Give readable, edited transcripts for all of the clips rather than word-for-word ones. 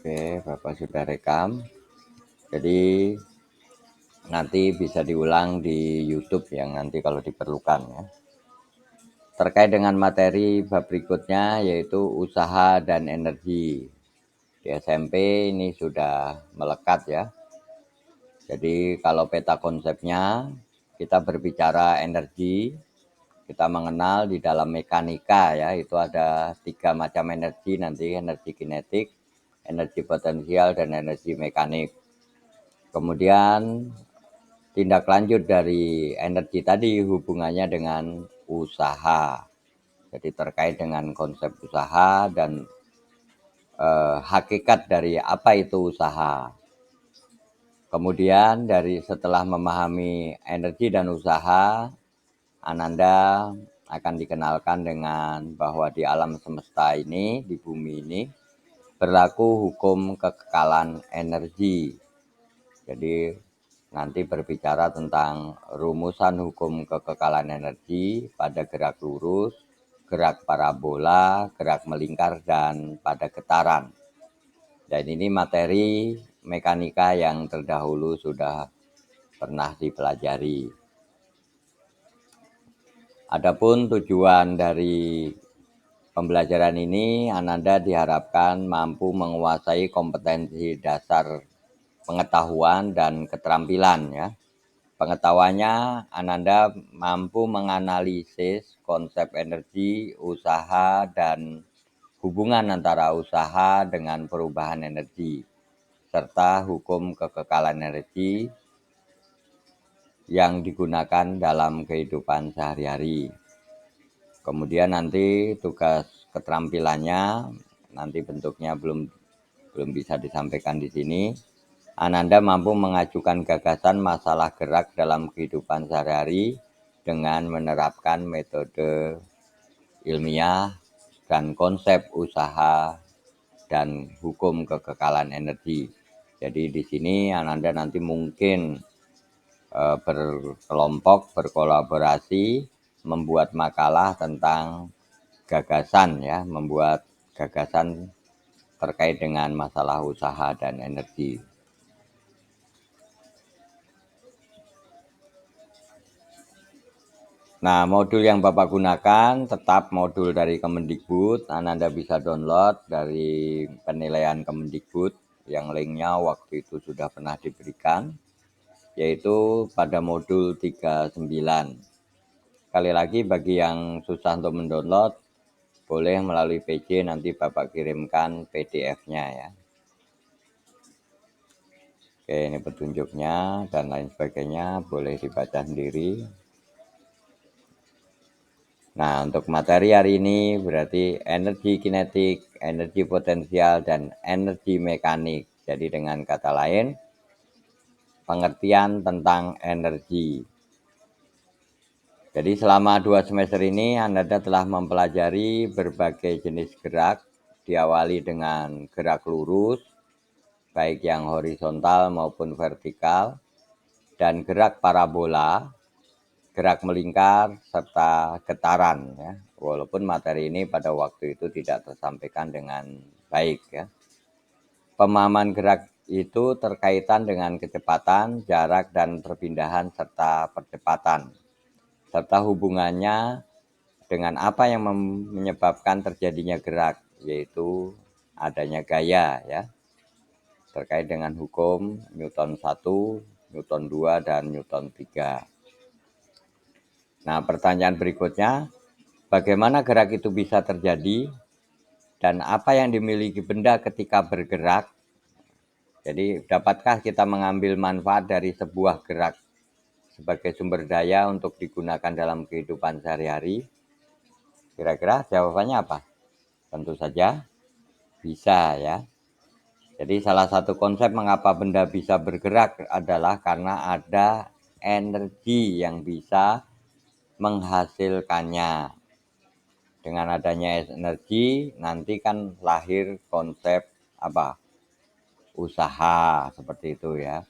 Oke, Bapak sudah rekam. Jadi nanti bisa diulang di YouTube yang nanti kalau diperlukan ya. Terkait dengan materi bab berikutnya yaitu usaha dan energi. Di SMP ini sudah melekat ya. Jadi kalau peta konsepnya kita berbicara energi, kita mengenal di dalam mekanika ya, itu ada 3 macam energi nanti, energi kinetik, energi potensial, dan energi mekanik. Kemudian tindak lanjut dari energi tadi hubungannya dengan usaha. Jadi terkait dengan konsep usaha dan hakikat dari apa itu usaha. Kemudian dari setelah memahami energi dan usaha, Ananda akan dikenalkan dengan bahwa di alam semesta ini, di bumi ini, berlaku hukum kekekalan energi. Jadi nanti berbicara tentang rumusan hukum kekekalan energi pada gerak lurus, gerak parabola, gerak melingkar, dan pada getaran. Dan ini materi mekanika yang terdahulu sudah pernah dipelajari. Adapun tujuan dari pembelajaran ini, Ananda diharapkan mampu menguasai kompetensi dasar pengetahuan dan keterampilan ya. Pengetahuannya, Ananda mampu menganalisis konsep energi, usaha, dan hubungan antara usaha dengan perubahan energi, serta hukum kekekalan energi yang digunakan dalam kehidupan sehari-hari. Kemudian nanti tugas keterampilannya, nanti bentuknya belum bisa disampaikan di sini. Ananda mampu mengajukan gagasan masalah gerak dalam kehidupan sehari-hari dengan menerapkan metode ilmiah dan konsep usaha dan hukum kekekalan energi. Jadi di sini Ananda nanti mungkin berkelompok, berkolaborasi, membuat makalah tentang gagasan ya, membuat gagasan terkait dengan masalah usaha dan energi. Nah, modul yang Bapak gunakan tetap modul dari Kemendikbud. Anda bisa download dari penilaian Kemendikbud yang linknya waktu itu sudah pernah diberikan, yaitu pada modul 39. Sekali lagi bagi yang susah untuk mendownload, boleh melalui PJ nanti Bapak kirimkan PDF-nya ya. Oke, ini petunjuknya dan lain sebagainya, boleh dibaca sendiri. Nah, untuk materi hari ini berarti energi kinetik, energi potensial, dan energi mekanik. Jadi dengan kata lain, pengertian tentang energi. Jadi selama 2 semester ini Anda telah mempelajari berbagai jenis gerak, diawali dengan gerak lurus, baik yang horizontal maupun vertikal, dan gerak parabola, gerak melingkar, serta getaran ya. Walaupun materi ini pada waktu itu tidak tersampaikan dengan baik ya. Pemahaman gerak itu terkaitan dengan kecepatan, jarak, dan perpindahan serta percepatan, serta hubungannya dengan apa yang menyebabkan terjadinya gerak, yaitu adanya gaya ya, terkait dengan hukum Newton 1, Newton 2, dan Newton 3. Nah, pertanyaan berikutnya, bagaimana gerak itu bisa terjadi dan apa yang dimiliki benda ketika bergerak? Jadi, dapatkah kita mengambil manfaat dari sebuah gerak sebagai sumber daya untuk digunakan dalam kehidupan sehari-hari? Kira-kira jawabannya apa? Tentu saja bisa ya. Jadi salah satu konsep mengapa benda bisa bergerak adalah karena ada energi yang bisa menghasilkannya. Dengan adanya energi nanti kan lahir konsep apa? Usaha seperti itu ya.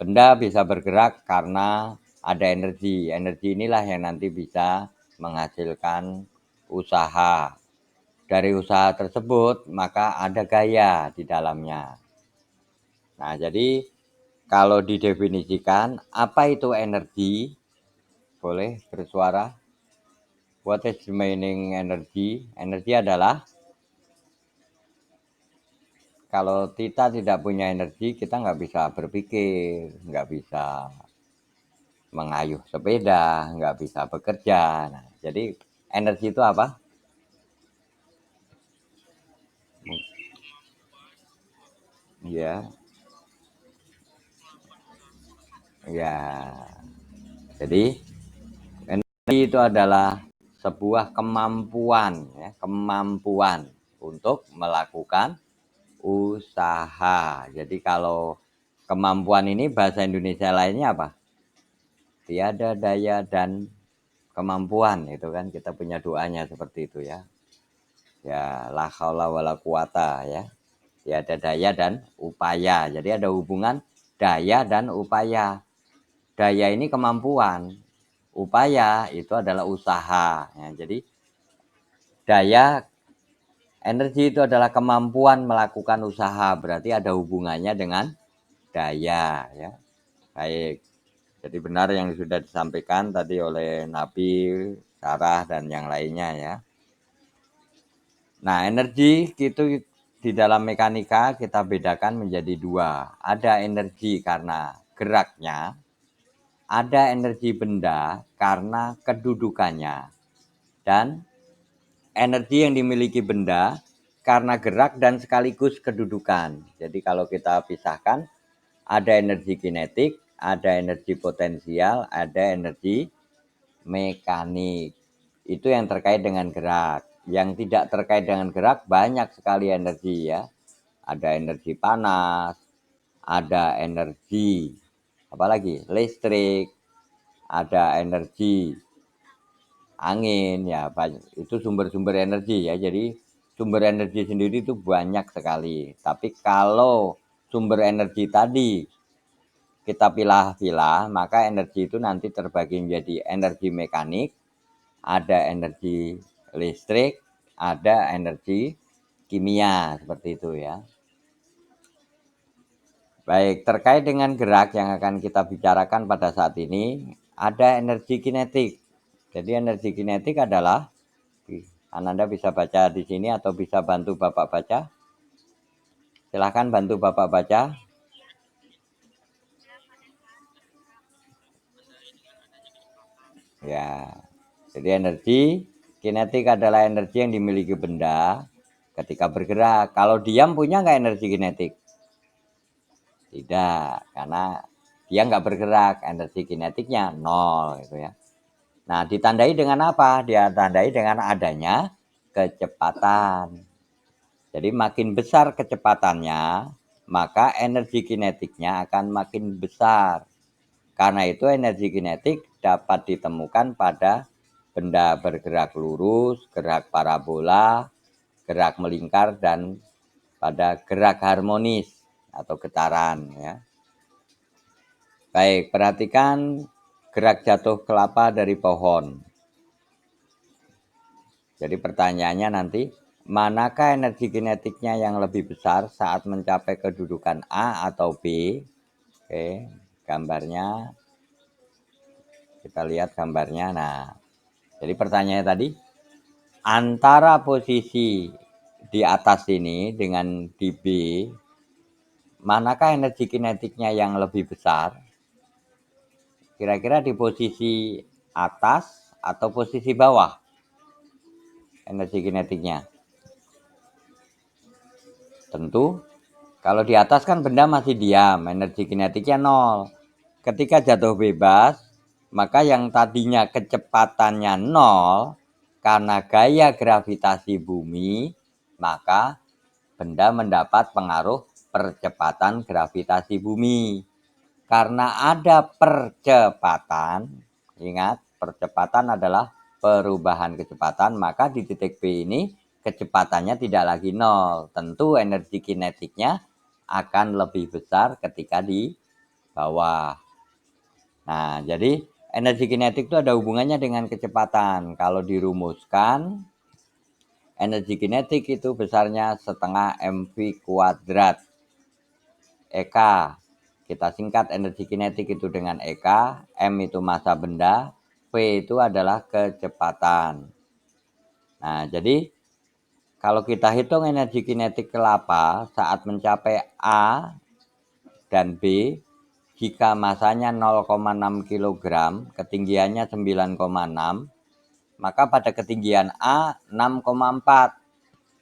Benda bisa bergerak karena ada energi. Energi inilah yang nanti bisa menghasilkan usaha. dari usaha tersebut, maka ada gaya di dalamnya. Nah, jadi kalau didefinisikan, apa itu energi? Boleh bersuara. What is the meaning energy? Energi adalah kalau kita tidak punya energi, kita nggak bisa berpikir, nggak bisa mengayuh sepeda, nggak bisa bekerja. Nah, jadi energi itu apa? Ya, ya. Jadi energi itu adalah sebuah kemampuan, ya, kemampuan untuk melakukan usaha. Jadi kalau kemampuan ini bahasa Indonesia lainnya apa? Tiada daya dan kemampuan, itu kan kita punya doanya seperti itu ya. Ya, la haula wala quwata ya. Tiada daya dan upaya. Jadi ada hubungan daya dan upaya. Daya ini kemampuan, upaya itu adalah usaha. Ya, jadi daya energi itu adalah kemampuan melakukan usaha, berarti ada hubungannya dengan daya ya. Baik. Jadi benar yang sudah disampaikan tadi oleh Nabil, Sarah dan yang lainnya ya. Nah, energi itu di dalam mekanika kita bedakan menjadi dua. Ada energi karena geraknya, ada energi benda karena kedudukannya, dan energi yang dimiliki benda karena gerak dan sekaligus kedudukan. Jadi kalau kita pisahkan, ada energi kinetik, ada energi potensial, ada energi mekanik. Itu yang terkait dengan gerak. Yang tidak terkait dengan gerak banyak sekali energi ya. Ada energi panas, ada energi apalagi listrik, ada energi angin ya, itu sumber-sumber energi ya. Jadi sumber energi sendiri itu banyak sekali. Tapi kalau sumber energi tadi kita pilah-pilah, maka energi itu nanti terbagi menjadi energi mekanik, ada energi listrik, ada energi kimia, seperti itu ya. Baik, terkait dengan gerak yang akan kita bicarakan pada saat ini, ada energi kinetik. Jadi energi kinetik adalah, Ananda bisa baca di sini atau bisa bantu Bapak baca. Silahkan bantu Bapak baca. Ya, jadi energi kinetik adalah energi yang dimiliki benda ketika bergerak. Kalau diam punya nggak energi kinetik? Tidak, karena dia nggak bergerak, energi kinetiknya nol gitu ya. Nah, ditandai dengan apa? Dia tandai dengan adanya kecepatan. Jadi makin besar kecepatannya, maka energi kinetiknya akan makin besar. Karena itu energi kinetik dapat ditemukan pada benda bergerak lurus, gerak parabola, gerak melingkar, dan pada gerak harmonis atau getaran ya. Baik, perhatikan gerak jatuh kelapa dari pohon. Jadi pertanyaannya nanti, manakah energi kinetiknya yang lebih besar saat mencapai kedudukan A atau B? Oke, gambarnya kita lihat gambarnya. Nah, jadi pertanyaannya tadi, antara posisi di atas ini dengan di B, manakah energi kinetiknya yang lebih besar? Kira-kira di posisi atas atau posisi bawah energi kinetiknya? Tentu kalau di atas kan benda masih diam, energi kinetiknya nol. Ketika jatuh bebas, maka yang tadinya kecepatannya nol karena gaya gravitasi bumi, maka benda mendapat pengaruh percepatan gravitasi bumi. Karena ada percepatan, ingat percepatan adalah perubahan kecepatan, maka di titik B ini kecepatannya tidak lagi nol. Tentu energi kinetiknya akan lebih besar ketika di bawah. Nah, jadi energi kinetik itu ada hubungannya dengan kecepatan. Kalau dirumuskan, Energi kinetik itu besarnya setengah mv kuadrat. EK, kita singkat energi kinetik itu dengan EK, M itu massa benda, V itu adalah kecepatan. Nah, jadi kalau kita hitung energi kinetik kelapa saat mencapai A dan B, jika masanya 0,6 kg, ketinggiannya 9,6, maka pada ketinggian A 6,4,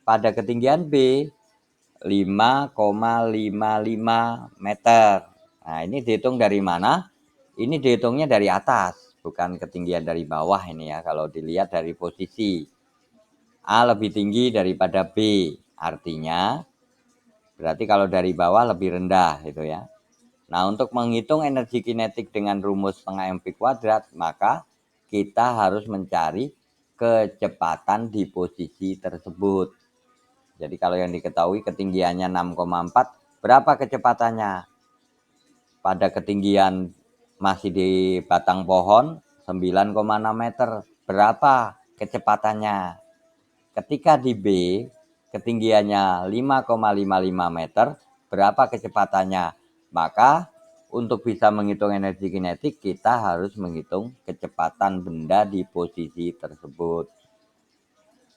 pada ketinggian B 5,55 meter. Nah, ini dihitung dari mana? Ini dihitungnya dari atas, bukan ketinggian dari bawah ini ya. Kalau dilihat dari posisi A lebih tinggi daripada B, artinya berarti kalau dari bawah lebih rendah gitu ya. Nah, untuk menghitung energi kinetik dengan rumus setengah mv kuadrat, maka kita harus mencari kecepatan di posisi tersebut. Jadi kalau yang diketahui ketinggiannya 6,4, berapa kecepatannya? Pada ketinggian masih di batang pohon 9,6 meter, berapa kecepatannya? Ketika di B, ketinggiannya 5,55 meter, berapa kecepatannya? Maka untuk bisa menghitung energi kinetik, kita harus menghitung kecepatan benda di posisi tersebut.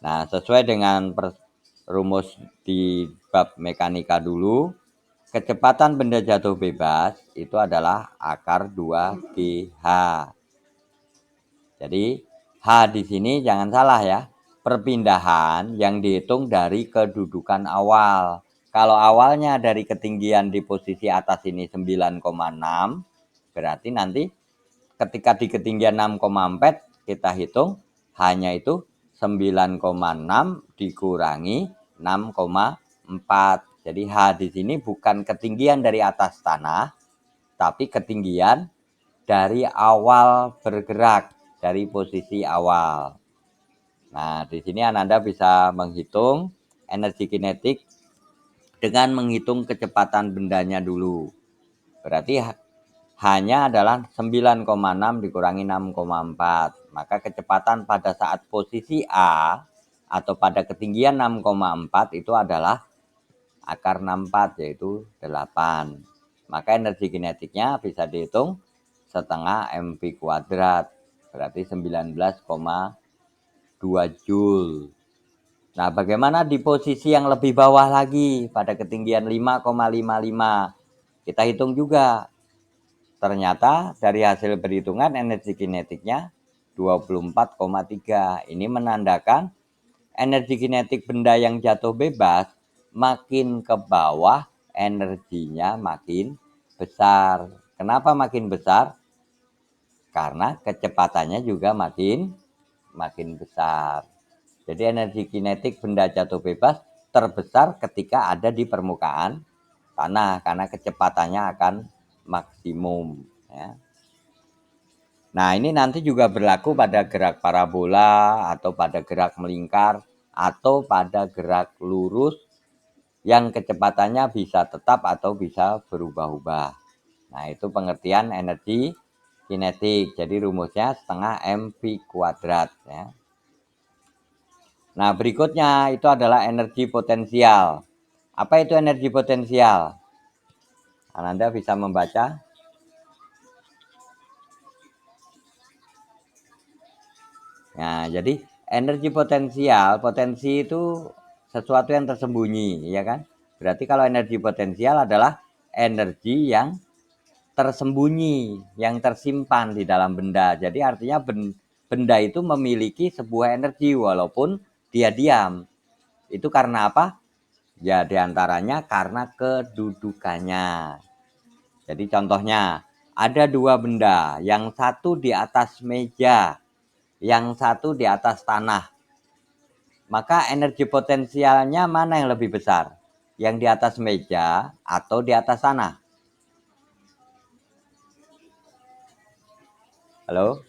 Nah, sesuai dengan rumus di bab mekanika dulu, kecepatan benda jatuh bebas itu adalah akar 2GH. Jadi H di sini jangan salah ya, perpindahan yang dihitung dari kedudukan awal. Kalau awalnya dari ketinggian di posisi atas ini 9,6, berarti nanti ketika di ketinggian 6,4 kita hitung hanya itu 9,6 dikurangi 6,4. Jadi H di sini bukan ketinggian dari atas tanah, tapi ketinggian dari awal bergerak, dari posisi awal. Nah, di sini Ananda bisa menghitung energi kinetik dengan menghitung kecepatan bendanya dulu. Berarti hanya adalah 9,6 dikurangi 6,4. Maka kecepatan pada saat posisi A atau pada ketinggian 6,4 itu adalah akar 64, yaitu 8. Maka energi kinetiknya bisa dihitung setengah mv kuadrat, berarti 19,2 Joule. Nah, bagaimana di posisi yang lebih bawah lagi pada ketinggian 5,55? Kita hitung juga. Ternyata dari hasil perhitungan energi kinetiknya 24,3. Ini menandakan energi kinetik benda yang jatuh bebas makin ke bawah energinya makin besar. Kenapa makin besar? Karena kecepatannya juga makin besar. Jadi energi kinetik benda jatuh bebas terbesar ketika ada di permukaan tanah karena kecepatannya akan maksimum ya. Nah, ini nanti juga berlaku pada gerak parabola atau pada gerak melingkar atau pada gerak lurus yang kecepatannya bisa tetap atau bisa berubah-ubah. Nah, itu pengertian energi kinetik. Jadi rumusnya setengah mv kuadrat ya. Nah, berikutnya itu adalah energi potensial. Apa itu energi potensial? Anda bisa membaca. Nah, jadi energi potensial, potensi itu sesuatu yang tersembunyi, ya kan? Berarti kalau energi potensial adalah energi yang tersembunyi, yang tersimpan di dalam benda. Jadi artinya benda itu memiliki sebuah energi walaupun dia diam. Itu karena apa? Ya diantaranya karena kedudukannya. Jadi contohnya ada dua benda, yang satu di atas meja, yang satu di atas tanah. Maka energi potensialnya mana yang lebih besar? Yang di atas meja atau di atas tanah? Halo?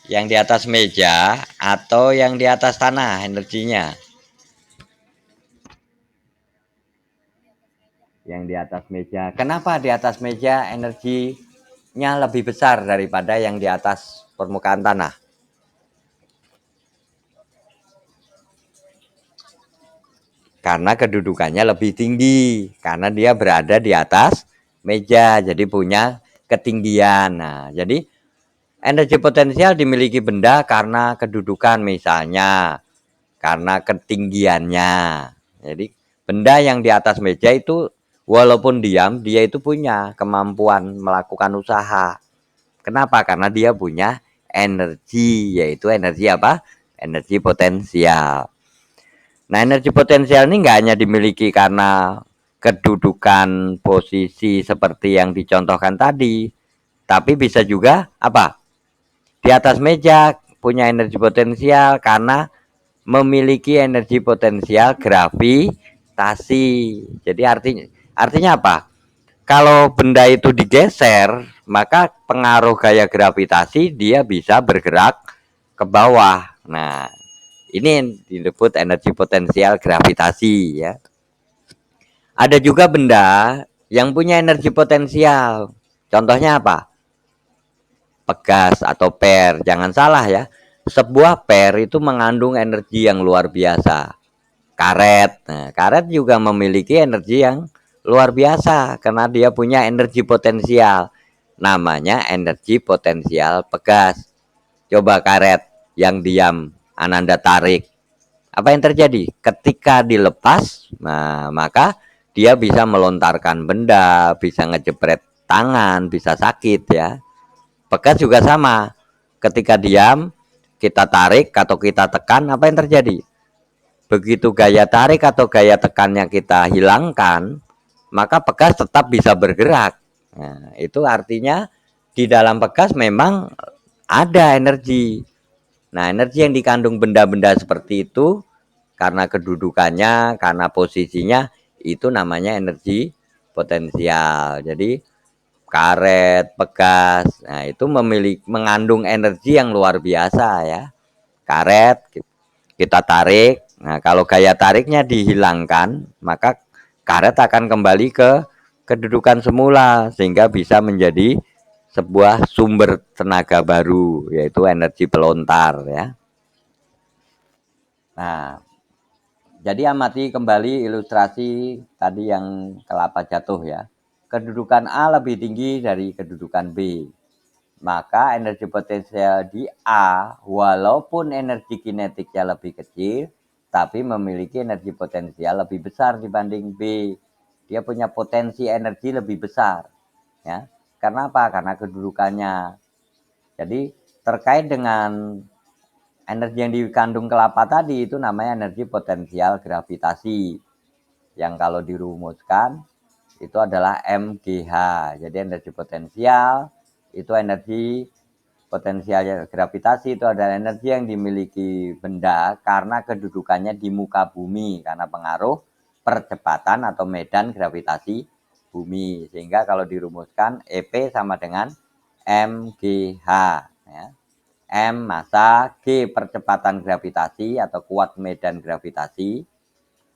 Yang di atas meja atau yang di atas tanah energinya? Yang di atas meja. Kenapa di atas meja energinya lebih besar daripada yang di atas permukaan tanah? karena kedudukannya lebih tinggi, karena dia berada di atas meja, jadi punya ketinggian. Nah, jadi energi potensial dimiliki benda karena kedudukan, misalnya karena ketinggiannya. Jadi benda yang di atas meja itu walaupun diam, dia itu punya kemampuan melakukan usaha. Kenapa? Karena dia punya energi, yaitu energi apa? Energi potensial. Nah, energi potensial ini nggak hanya dimiliki karena kedudukan posisi seperti yang dicontohkan tadi, tapi bisa juga apa? Di atas meja punya energi potensial karena memiliki energi potensial gravitasi. Jadi artinya apa? Kalau benda itu digeser, maka pengaruh gaya gravitasi dia bisa bergerak ke bawah. Nah, ini disebut energi potensial gravitasi ya. Ada juga benda yang punya energi potensial. Contohnya apa? Pegas atau per. Jangan salah ya. Sebuah per itu mengandung energi yang luar biasa. Karet. Nah, karet juga memiliki energi yang luar biasa karena dia punya energi potensial. Namanya energi potensial pegas. Coba karet yang diam Ananda tarik. Apa yang terjadi? Ketika dilepas, nah, maka dia bisa melontarkan benda, bisa ngejepret tangan, bisa sakit ya. Pegas juga sama. Ketika diam, kita tarik atau kita tekan, apa yang terjadi? Begitu gaya tarik atau gaya tekannya kita hilangkan, maka pegas tetap bisa bergerak. Nah, itu artinya di dalam pegas memang ada energi. Nah, energi yang dikandung benda-benda seperti itu karena kedudukannya, karena posisinya, itu namanya energi potensial. Jadi karet, pegas, nah itu mengandung energi yang luar biasa ya. Karet kita tarik, nah kalau gaya tariknya dihilangkan, maka karet akan kembali ke kedudukan semula sehingga bisa menjadi sebuah sumber tenaga baru, yaitu energi pelontar ya. Nah, jadi amati kembali ilustrasi tadi yang kelapa jatuh ya. Kedudukan A lebih tinggi dari kedudukan B. Maka energi potensial di A walaupun energi kinetiknya lebih kecil, tapi memiliki energi potensial lebih besar dibanding B. Dia punya potensi energi lebih besar. Ya. Karena apa? Karena kedudukannya. Jadi terkait dengan energi yang dikandung kelapa tadi itu namanya energi potensial gravitasi. Yang kalau dirumuskan itu adalah MGH. Jadi energi potensial itu energi potensial gravitasi itu adalah energi yang dimiliki benda karena kedudukannya di muka bumi karena pengaruh percepatan atau medan gravitasi bumi. Sehingga kalau dirumuskan EP sama dengan MGH ya. M massa, G percepatan gravitasi atau kuat medan gravitasi.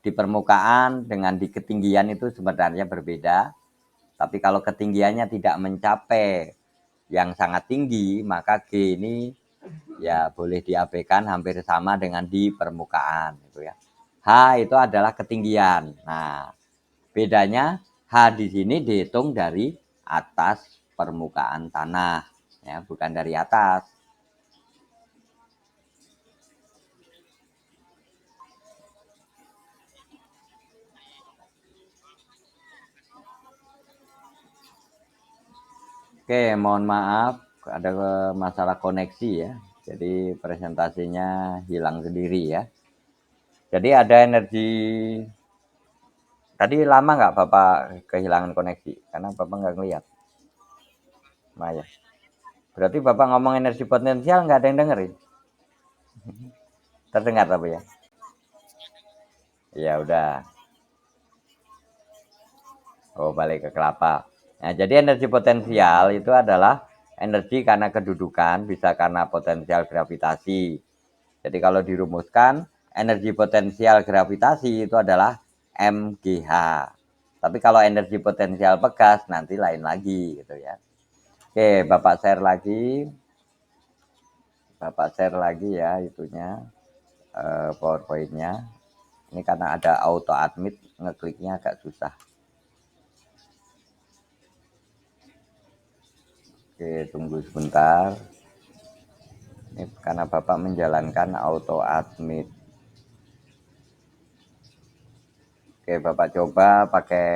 Di permukaan dengan di ketinggian itu sebenarnya berbeda. Tapi kalau ketinggiannya tidak mencapai yang sangat tinggi, maka G ini ya boleh diabaikan hampir sama dengan di permukaan gitu ya. H itu adalah ketinggian. Nah, bedanya H di sini dihitung dari atas permukaan tanah ya, bukan dari atas. Oke, mohon maaf ada masalah koneksi ya. Jadi presentasinya hilang sendiri ya. Jadi ada energi. Tadi lama nggak Bapak kehilangan koneksi? Karena Bapak nggak ngeliat. Nah, ya. Berarti Bapak ngomong energi potensial nggak ada yang dengerin? Terdengar tapi ya? Ya udah. Oh, balik ke kelapa. Nah, jadi energi potensial itu adalah energi karena kedudukan, bisa karena potensial gravitasi. Jadi kalau dirumuskan, energi potensial gravitasi itu adalah MGH. Tapi kalau energi potensial pegas nanti lain lagi gitu ya. Oke, Bapak share lagi. Bapak share lagi ya itunya, PowerPoint-nya. Ini karena ada auto admit, ngekliknya agak susah. Oke, tunggu sebentar. Ini karena Bapak menjalankan auto admit. Oke, Bapak coba pakai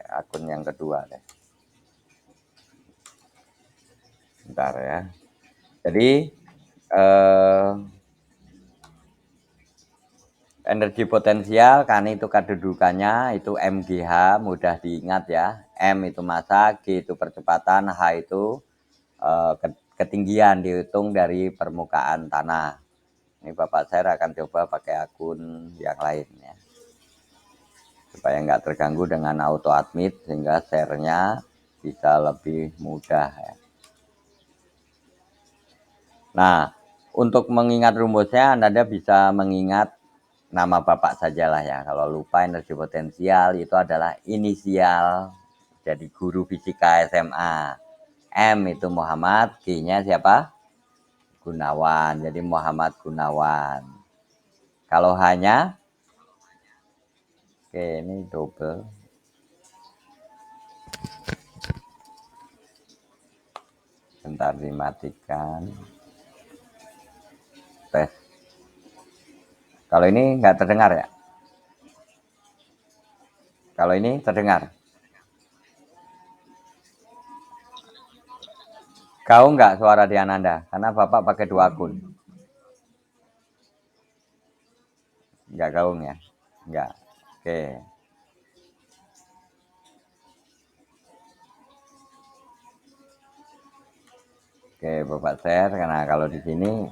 akun yang kedua deh. Bentar ya. Jadi energi potensial kan itu kedudukannya itu MGH, mudah diingat ya. M itu massa, G itu percepatan, H itu ketinggian dihitung dari permukaan tanah. Ini Bapak share akan coba pakai akun yang lain ya. Supaya nggak terganggu dengan auto admit sehingga share-nya bisa lebih mudah ya. Nah, untuk mengingat rumusnya Anda bisa mengingat nama Bapak sajalah ya. Kalau lupa energi potensial itu adalah inisial jadi guru fisika SMA. M itu Muhammad, G-nya siapa? Gunawan. Jadi Muhammad Gunawan. Kalau hanya oke, ini double. Bentar dimatikan. Tes. Kalau ini nggak terdengar ya? Kalau ini terdengar. Kau nggak suara di Ananda? Karena Bapak pakai 2 akun. Nggak gaung ya? Nggak. Oke. Oke, Bapak share karena kalau di sini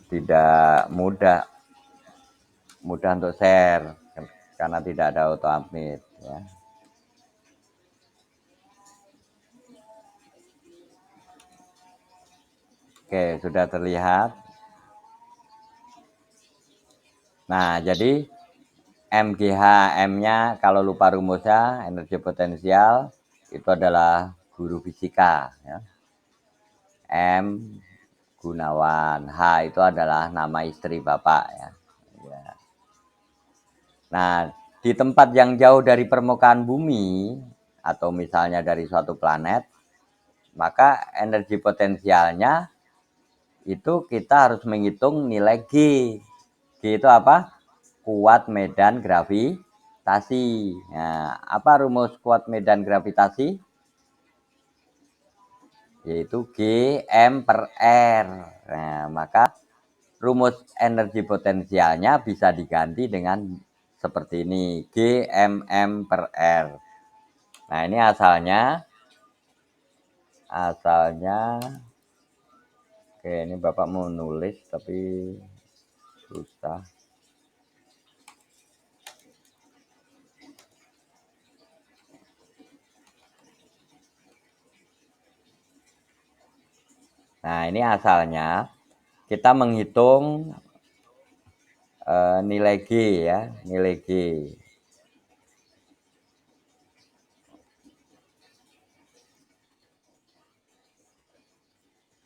tidak mudah untuk share karena tidak ada auto admit ya. Oke, sudah terlihat. Nah, jadi MGH M-nya kalau lupa rumusnya energi potensial itu adalah guru fisika ya. M Gunawan, H itu adalah nama istri Bapak ya. Nah, di tempat yang jauh dari permukaan bumi atau misalnya dari suatu planet, maka energi potensialnya itu kita harus menghitung nilai G. G itu apa? Kuat medan gravitasi. Nah, apa rumus kuat medan gravitasi? Yaitu G M per R. Nah, maka rumus energi potensialnya bisa diganti dengan seperti ini, G M M per R. Nah, ini asalnya oke, ini Bapak mau nulis tapi susah. Nah, ini asalnya kita menghitung nilai G ya, nilai G.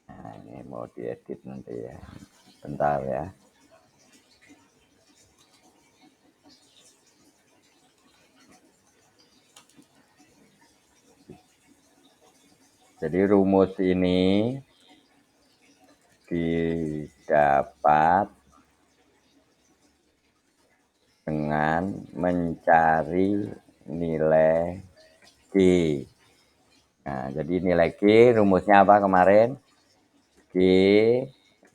Nah, ini mau diedit nanti ya. Bentar ya. Jadi rumus ini didapat dengan mencari nilai G. Nah, jadi nilai G rumusnya apa kemarin? G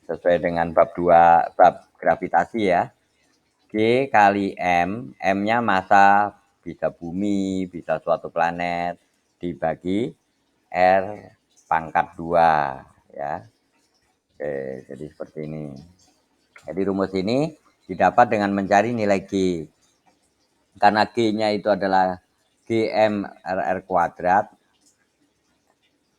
sesuai dengan bab 2, bab gravitasi ya. G kali M, M-nya massa bisa bumi, bisa suatu planet, dibagi R pangkat 2 ya. Oke, jadi seperti ini. Jadi rumus ini didapat dengan mencari nilai G. Karena G-nya itu adalah GM/RR kuadrat,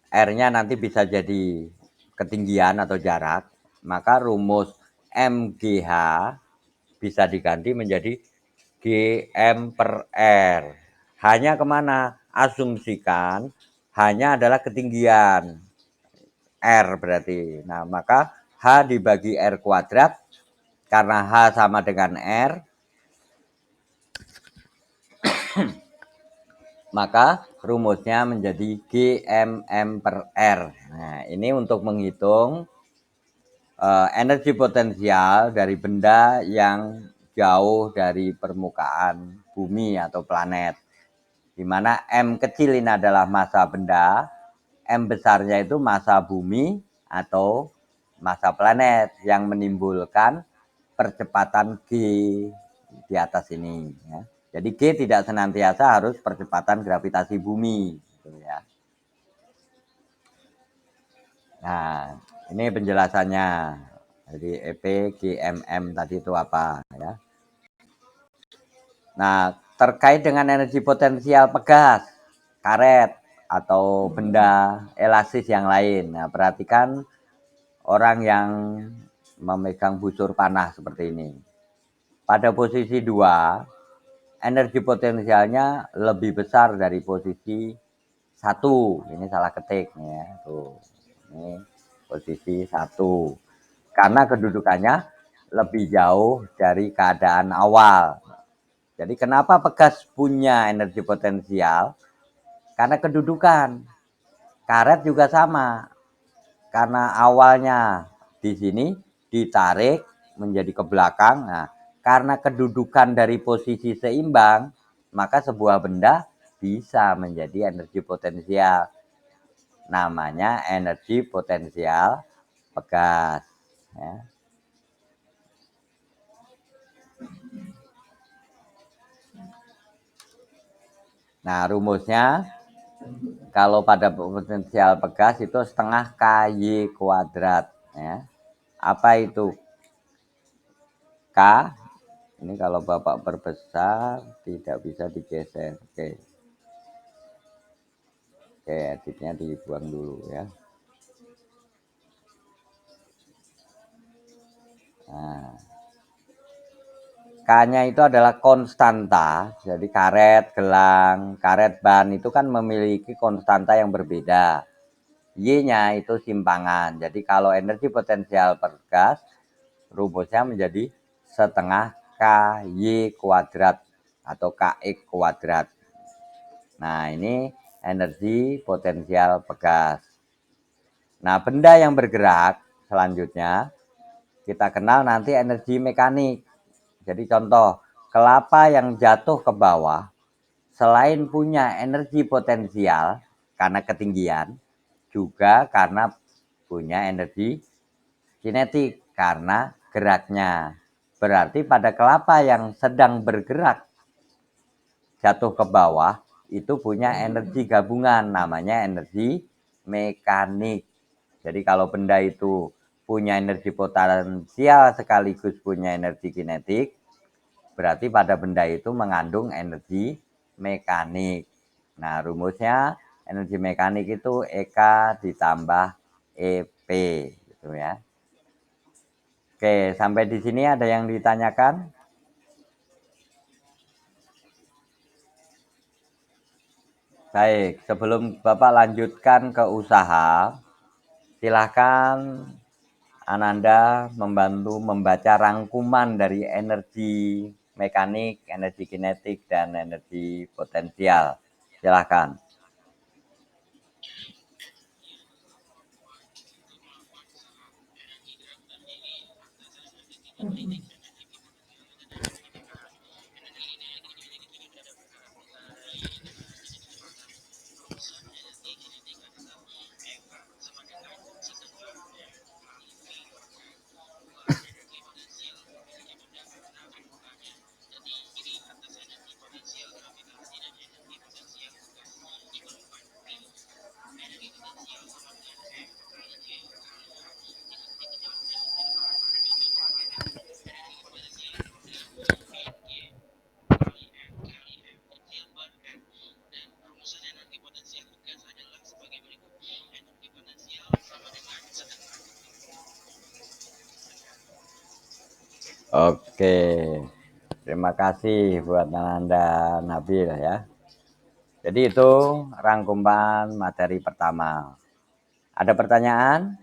R-nya nanti bisa jadi ketinggian atau jarak, maka rumus MGH bisa diganti menjadi GM per R. Hanya kemana? Asumsikan hanya adalah ketinggian R berarti. Nah, maka H dibagi R kuadrat karena H sama dengan R, maka rumusnya menjadi GMM per R. Nah, ini untuk menghitung energi potensial dari benda yang jauh dari permukaan bumi atau planet. Di mana M kecil ini adalah massa benda, M besarnya itu massa bumi atau massa planet yang menimbulkan percepatan G di atas ini. Ya. Jadi G tidak senantiasa harus percepatan gravitasi bumi. Gitu ya. Nah, ini penjelasannya. Jadi EP, GMM tadi itu apa ya? Nah, terkait dengan energi potensial pegas, karet, atau benda elastis yang lain. Nah, perhatikan orang yang memegang busur panah seperti ini. Pada posisi 2, energi potensialnya lebih besar dari posisi 1. Ini salah ketik ya. Tuh. Ini posisi 1. Karena kedudukannya lebih jauh dari keadaan awal. Jadi kenapa pegas punya energi potensial? Karena kedudukan. Karet juga sama. Karena awalnya di sini ditarik menjadi ke belakang. Nah, karena kedudukan dari posisi seimbang, maka sebuah benda bisa menjadi energi potensial. Namanya energi potensial pegas. Ya. Nah, rumusnya kalau pada potensial pegas itu setengah KY kuadrat. Ya. Apa itu K? Ini kalau Bapak perbesar tidak bisa digeser. Oke. Oke, editnya dibuang dulu ya. Nah, K-nya itu adalah konstanta. Jadi karet, gelang, karet ban itu kan memiliki konstanta yang berbeda. Y-nya itu simpangan. Jadi kalau energi potensial per gas, rumusnya menjadi setengah KY kuadrat atau KX kuadrat. Nah, ini energi potensial pegas. Nah, benda yang bergerak selanjutnya kita kenal nanti energi mekanik. Jadi contoh, kelapa yang jatuh ke bawah selain punya energi potensial karena ketinggian, juga karena punya energi kinetik karena geraknya. Berarti pada kelapa yang sedang bergerak jatuh ke bawah itu punya energi gabungan namanya energi mekanik. Jadi kalau benda itu punya energi potensial sekaligus punya energi kinetik, berarti pada benda itu mengandung energi mekanik. Nah, rumusnya energi mekanik itu EK ditambah EP gitu ya. Oke, sampai di sini ada yang ditanyakan? Baik, sebelum Bapak lanjutkan ke usaha, silahkan Ananda membantu membaca rangkuman dari energi mekanik, energi kinetik, dan energi potensial. Silahkan. Oke, terima kasih buat Ananda Nabil ya. Jadi itu rangkuman materi pertama. Ada pertanyaan?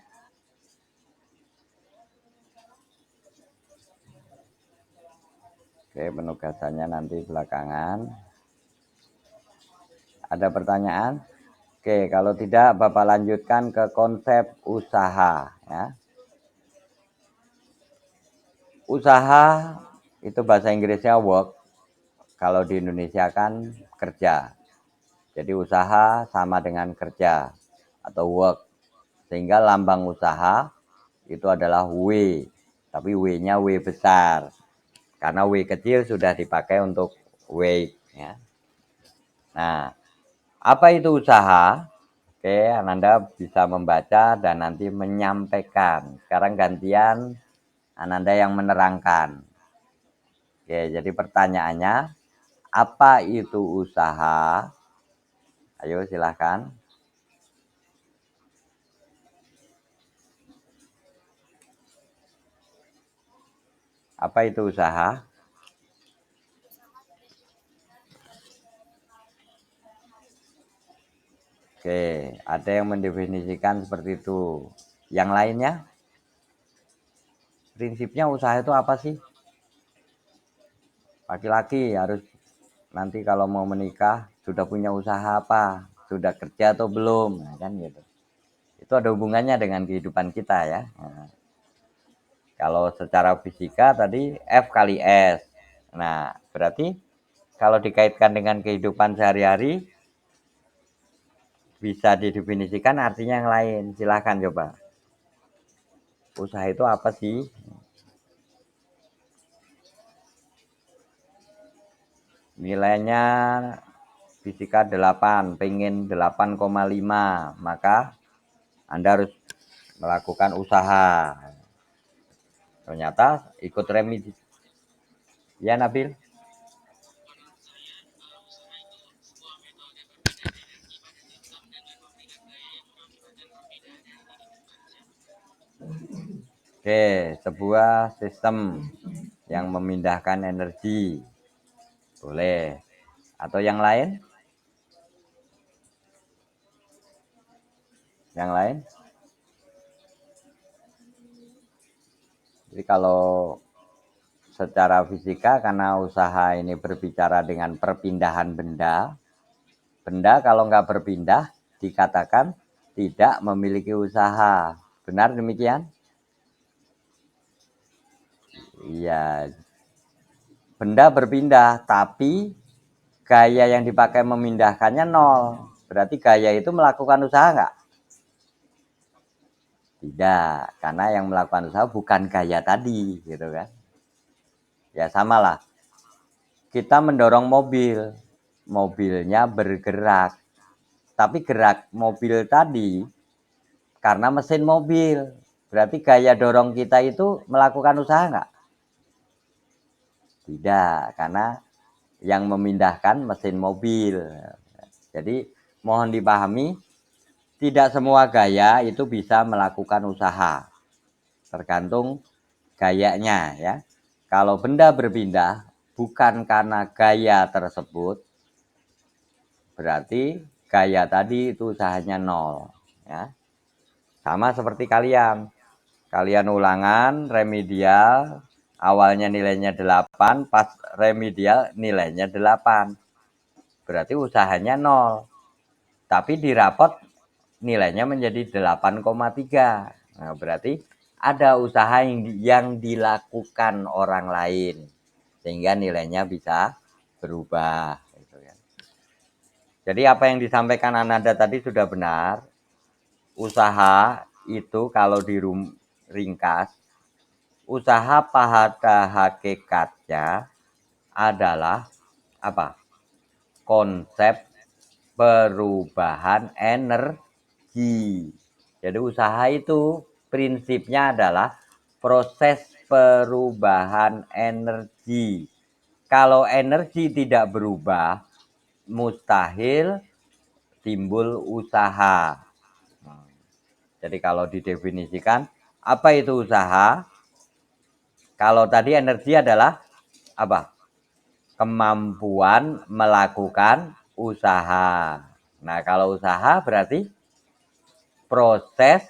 Oke, penugasannya nanti belakangan. Ada pertanyaan? Oke, kalau tidak Bapak lanjutkan ke konsep usaha ya. Usaha itu bahasa Inggrisnya work, kalau di Indonesia kan kerja. Jadi usaha sama dengan kerja atau work. Sehingga lambang usaha itu adalah W, tapi W-nya W besar. Karena W kecil sudah dipakai untuk weight ya. Nah, apa itu usaha? Oke, Ananda bisa membaca dan nanti menyampaikan. Sekarang gantian Ananda yang menerangkan. Oke, jadi pertanyaannya, apa itu usaha? Ayo silahkan. Apa itu usaha? Oke, ada yang mendefinisikan seperti itu. Yang lainnya, prinsipnya usaha itu apa sih? Laki-laki harus nanti kalau mau menikah sudah punya usaha apa? Sudah kerja atau belum? Nah, kan gitu. Itu ada hubungannya dengan kehidupan kita ya. Nah, kalau secara fisika tadi F kali S. Nah, berarti kalau dikaitkan dengan kehidupan sehari-hari bisa didefinisikan artinya yang lain. Silahkan coba. Usaha itu apa sih? Nilainya fisika 8, pengen 8,5, maka Anda harus melakukan usaha. Ternyata ikut remedi. Ya, Nabil? Oke, sebuah sistem yang memindahkan energi. Boleh. Atau yang lain? Yang lain? Jadi kalau secara fisika karena usaha ini berbicara dengan perpindahan benda, benda kalau nggak berpindah dikatakan tidak memiliki usaha. Benar demikian? Iya. Benda berpindah, tapi gaya yang dipakai memindahkannya nol. Berarti gaya itu melakukan usaha nggak? Tidak, karena yang melakukan usaha bukan gaya tadi, gitu kan? Ya samalah. Kita mendorong mobil, mobilnya bergerak, tapi gerak mobil tadi karena mesin mobil. Berarti gaya dorong kita itu melakukan usaha nggak? Tidak, karena yang memindahkan mesin mobil. Jadi mohon dipahami, tidak semua gaya itu bisa melakukan usaha. Tergantung gayanya ya. Kalau benda berpindah bukan karena gaya tersebut, berarti gaya tadi itu usahanya nol ya. Sama seperti kalian. Kalian ulangan remedial, awalnya nilainya 8, pas remedial nilainya 8. Berarti usahanya nol. Tapi di rapot nilainya menjadi 8,3. Nah, berarti ada usaha yang dilakukan orang lain sehingga nilainya bisa berubah gitu kan. Jadi apa yang disampaikan Ananda tadi sudah benar. Usaha itu kalau diringkas, usaha pada hakikatnya adalah apa? Konsep perubahan energi. Jadi usaha itu prinsipnya adalah proses perubahan energi. Kalau energi tidak berubah, mustahil timbul usaha. Jadi kalau didefinisikan, apa itu usaha? Kalau tadi energi adalah apa? Kemampuan melakukan usaha. Nah, kalau usaha berarti proses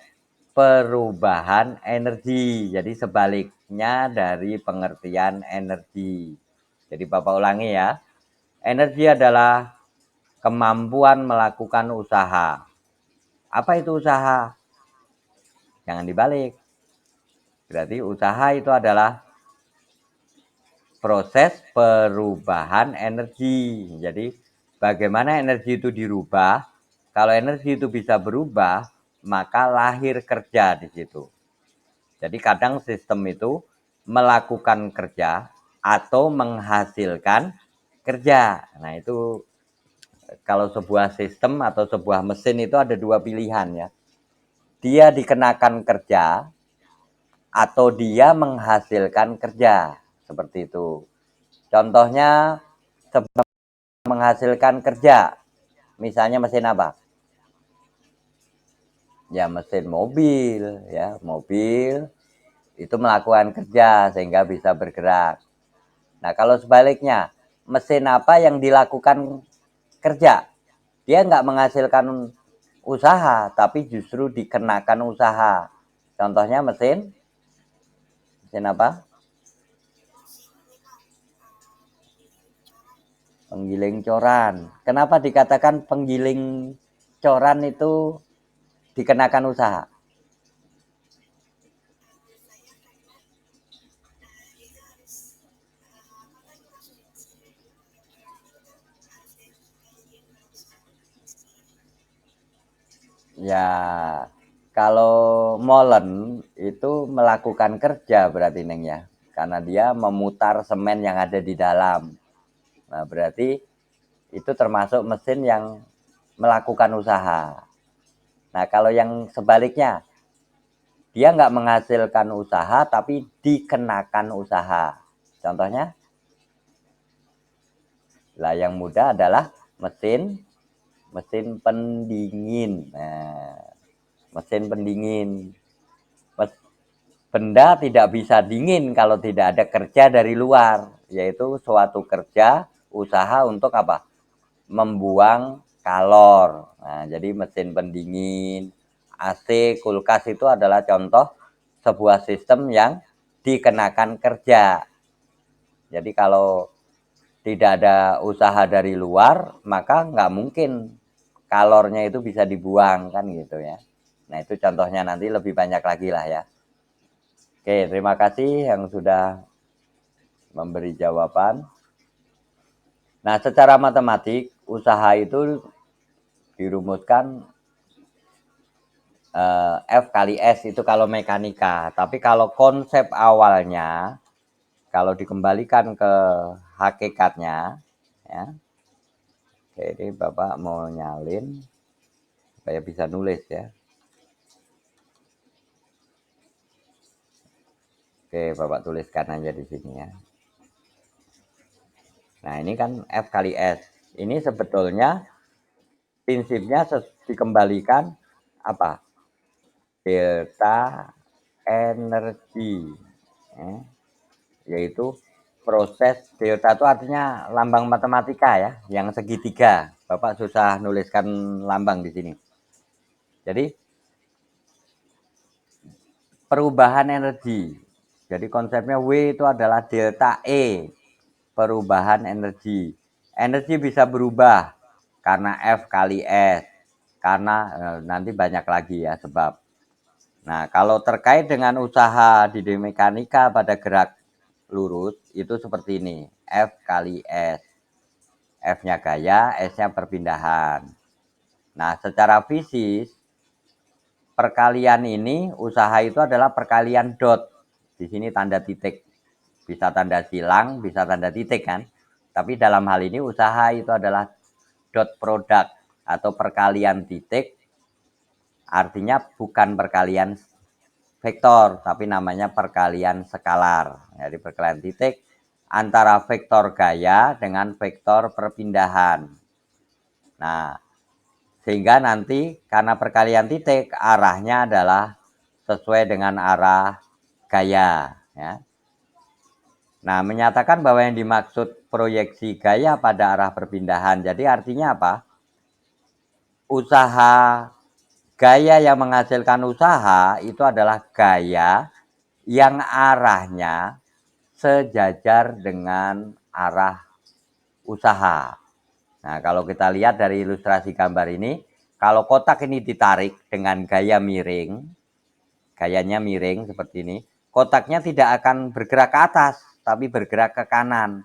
perubahan energi. Jadi sebaliknya dari pengertian energi. Jadi Bapak ulangi ya. Energi adalah kemampuan melakukan usaha. Apa itu usaha? Jangan dibalik. Berarti usaha itu adalah proses perubahan energi. Jadi bagaimana energi itu dirubah? Kalau energi itu bisa berubah, maka lahir kerja di situ. Jadi kadang sistem itu melakukan kerja atau menghasilkan kerja. Nah, itu kalau sebuah sistem atau sebuah mesin itu ada dua pilihan ya. Dia dikenakan kerja atau dia menghasilkan kerja. Seperti itu. Contohnya sebab menghasilkan kerja. Misalnya mesin apa? Ya mesin mobil, ya mobil itu melakukan kerja sehingga bisa bergerak. Nah kalau sebaliknya, mesin apa yang dilakukan kerja? Dia nggak menghasilkan usaha, tapi justru dikenakan usaha. Contohnya mesin apa? Penggiling coran. Kenapa dikatakan penggiling coran itu dikenakan usaha? Ya, kalau molen itu melakukan kerja berarti Neng ya. Karena dia memutar semen yang ada di dalam. Nah, berarti itu termasuk mesin yang melakukan usaha. Nah, kalau yang sebaliknya, dia nggak menghasilkan usaha, tapi dikenakan usaha. Contohnya, lah yang mudah adalah mesin pendingin. Nah, mesin pendingin. Benda tidak bisa dingin kalau tidak ada kerja dari luar, yaitu suatu kerja usaha untuk apa? Membuang kalor. Nah, jadi mesin pendingin, AC, kulkas itu adalah contoh sebuah sistem yang dikenakan kerja. Jadi kalau tidak ada usaha dari luar, maka nggak mungkin kalornya itu bisa dibuang kan gitu ya. Nah itu contohnya, nanti lebih banyak lagi lah ya. Oke, terima kasih yang sudah memberi jawaban. Nah, secara matematik, usaha itu dirumuskan F kali S itu kalau mekanika. Tapi kalau konsep awalnya, kalau dikembalikan ke hakikatnya, ya. Oke, ini Bapak mau nyalin supaya bisa nulis ya. Oke, Bapak tuliskan aja di sini ya. Nah, ini kan F kali S. Ini sebetulnya prinsipnya dikembalikan apa? Delta energi. Ya, yaitu proses delta itu artinya lambang matematika ya, yang segitiga. Bapak susah nuliskan lambang di sini. Jadi perubahan energi. Jadi konsepnya W itu adalah delta E, perubahan energi. Energi bisa berubah karena F kali S, karena nanti banyak lagi ya sebab. Nah, kalau terkait dengan usaha di mekanika pada gerak lurus, itu seperti ini, F kali S. F-nya gaya, S-nya perpindahan. Nah, secara fisis, perkalian ini, usaha itu adalah perkalian dot. Di sini tanda titik. Bisa tanda silang, bisa tanda titik kan. Tapi dalam hal ini usaha itu adalah dot product atau perkalian titik. Artinya bukan perkalian vektor, tapi namanya perkalian skalar. Jadi perkalian titik antara vektor gaya dengan vektor perpindahan. Nah, sehingga nanti karena perkalian titik arahnya adalah sesuai dengan arah gaya ya. Nah, menyatakan bahwa yang dimaksud proyeksi gaya pada arah perpindahan. Jadi artinya apa? Usaha gaya yang menghasilkan usaha itu adalah gaya yang arahnya sejajar dengan arah usaha. Nah, kalau kita lihat dari ilustrasi gambar ini, kalau kotak ini ditarik dengan gaya miring, gayanya miring seperti ini, kotaknya tidak akan bergerak ke atas, tapi bergerak ke kanan.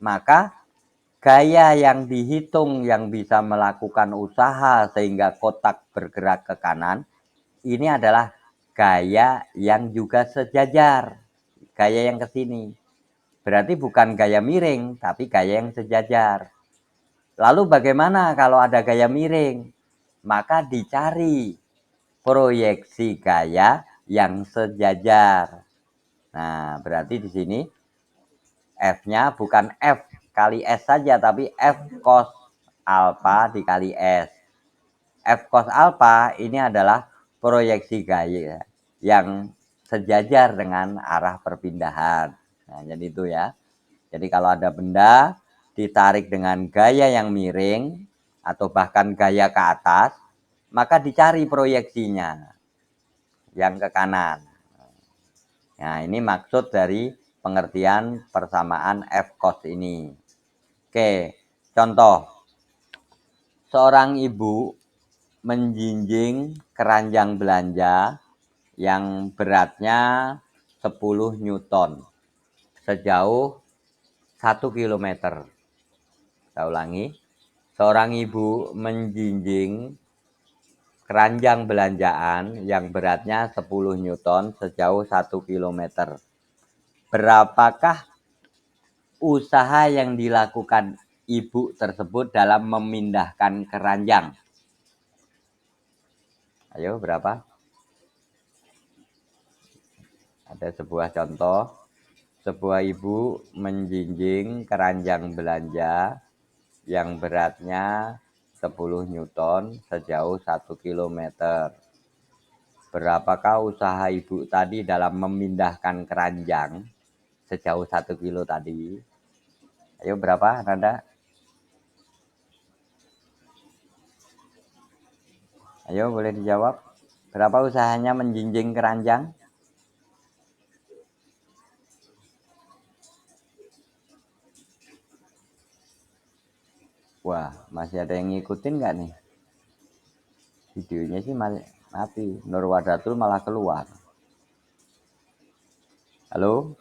Maka gaya yang dihitung yang bisa melakukan usaha sehingga kotak bergerak ke kanan, ini adalah gaya yang juga sejajar, gaya yang ke sini. Berarti bukan gaya miring, tapi gaya yang sejajar. Lalu bagaimana kalau ada gaya miring? Maka dicari proyeksi gaya yang sejajar. Nah, berarti di sini F-nya bukan F kali S saja, tapi F cos alfa dikali S. F cos alfa ini adalah proyeksi gaya yang sejajar dengan arah perpindahan. Nah, jadi itu ya. Jadi kalau ada benda ditarik dengan gaya yang miring atau bahkan gaya ke atas, maka dicari proyeksinya yang ke kanan. Nah, ini maksud dari pengertian persamaan F cos ini. Oke, contoh. Seorang ibu menjinjing keranjang belanja yang beratnya 10 Newton sejauh 1 kilometer. Saya ulangi, seorang ibu menjinjing keranjang belanjaan yang beratnya 10 Newton sejauh 1 kilometer. Berapakah usaha yang dilakukan ibu tersebut dalam memindahkan keranjang? Ayo, berapa? Ada sebuah contoh. Sebuah ibu menjinjing keranjang belanja yang beratnya 10 Newton sejauh 1 kilometer. Berapakah usaha ibu tadi dalam memindahkan keranjang sejauh 1 kilo tadi? Ayo, berapa, Nanda? Ayo, boleh dijawab. Berapa usahanya menjinjing keranjang? Wah, masih ada yang ngikutin nggak nih? Videonya sih mati. Nurwadatul malah keluar. Halo?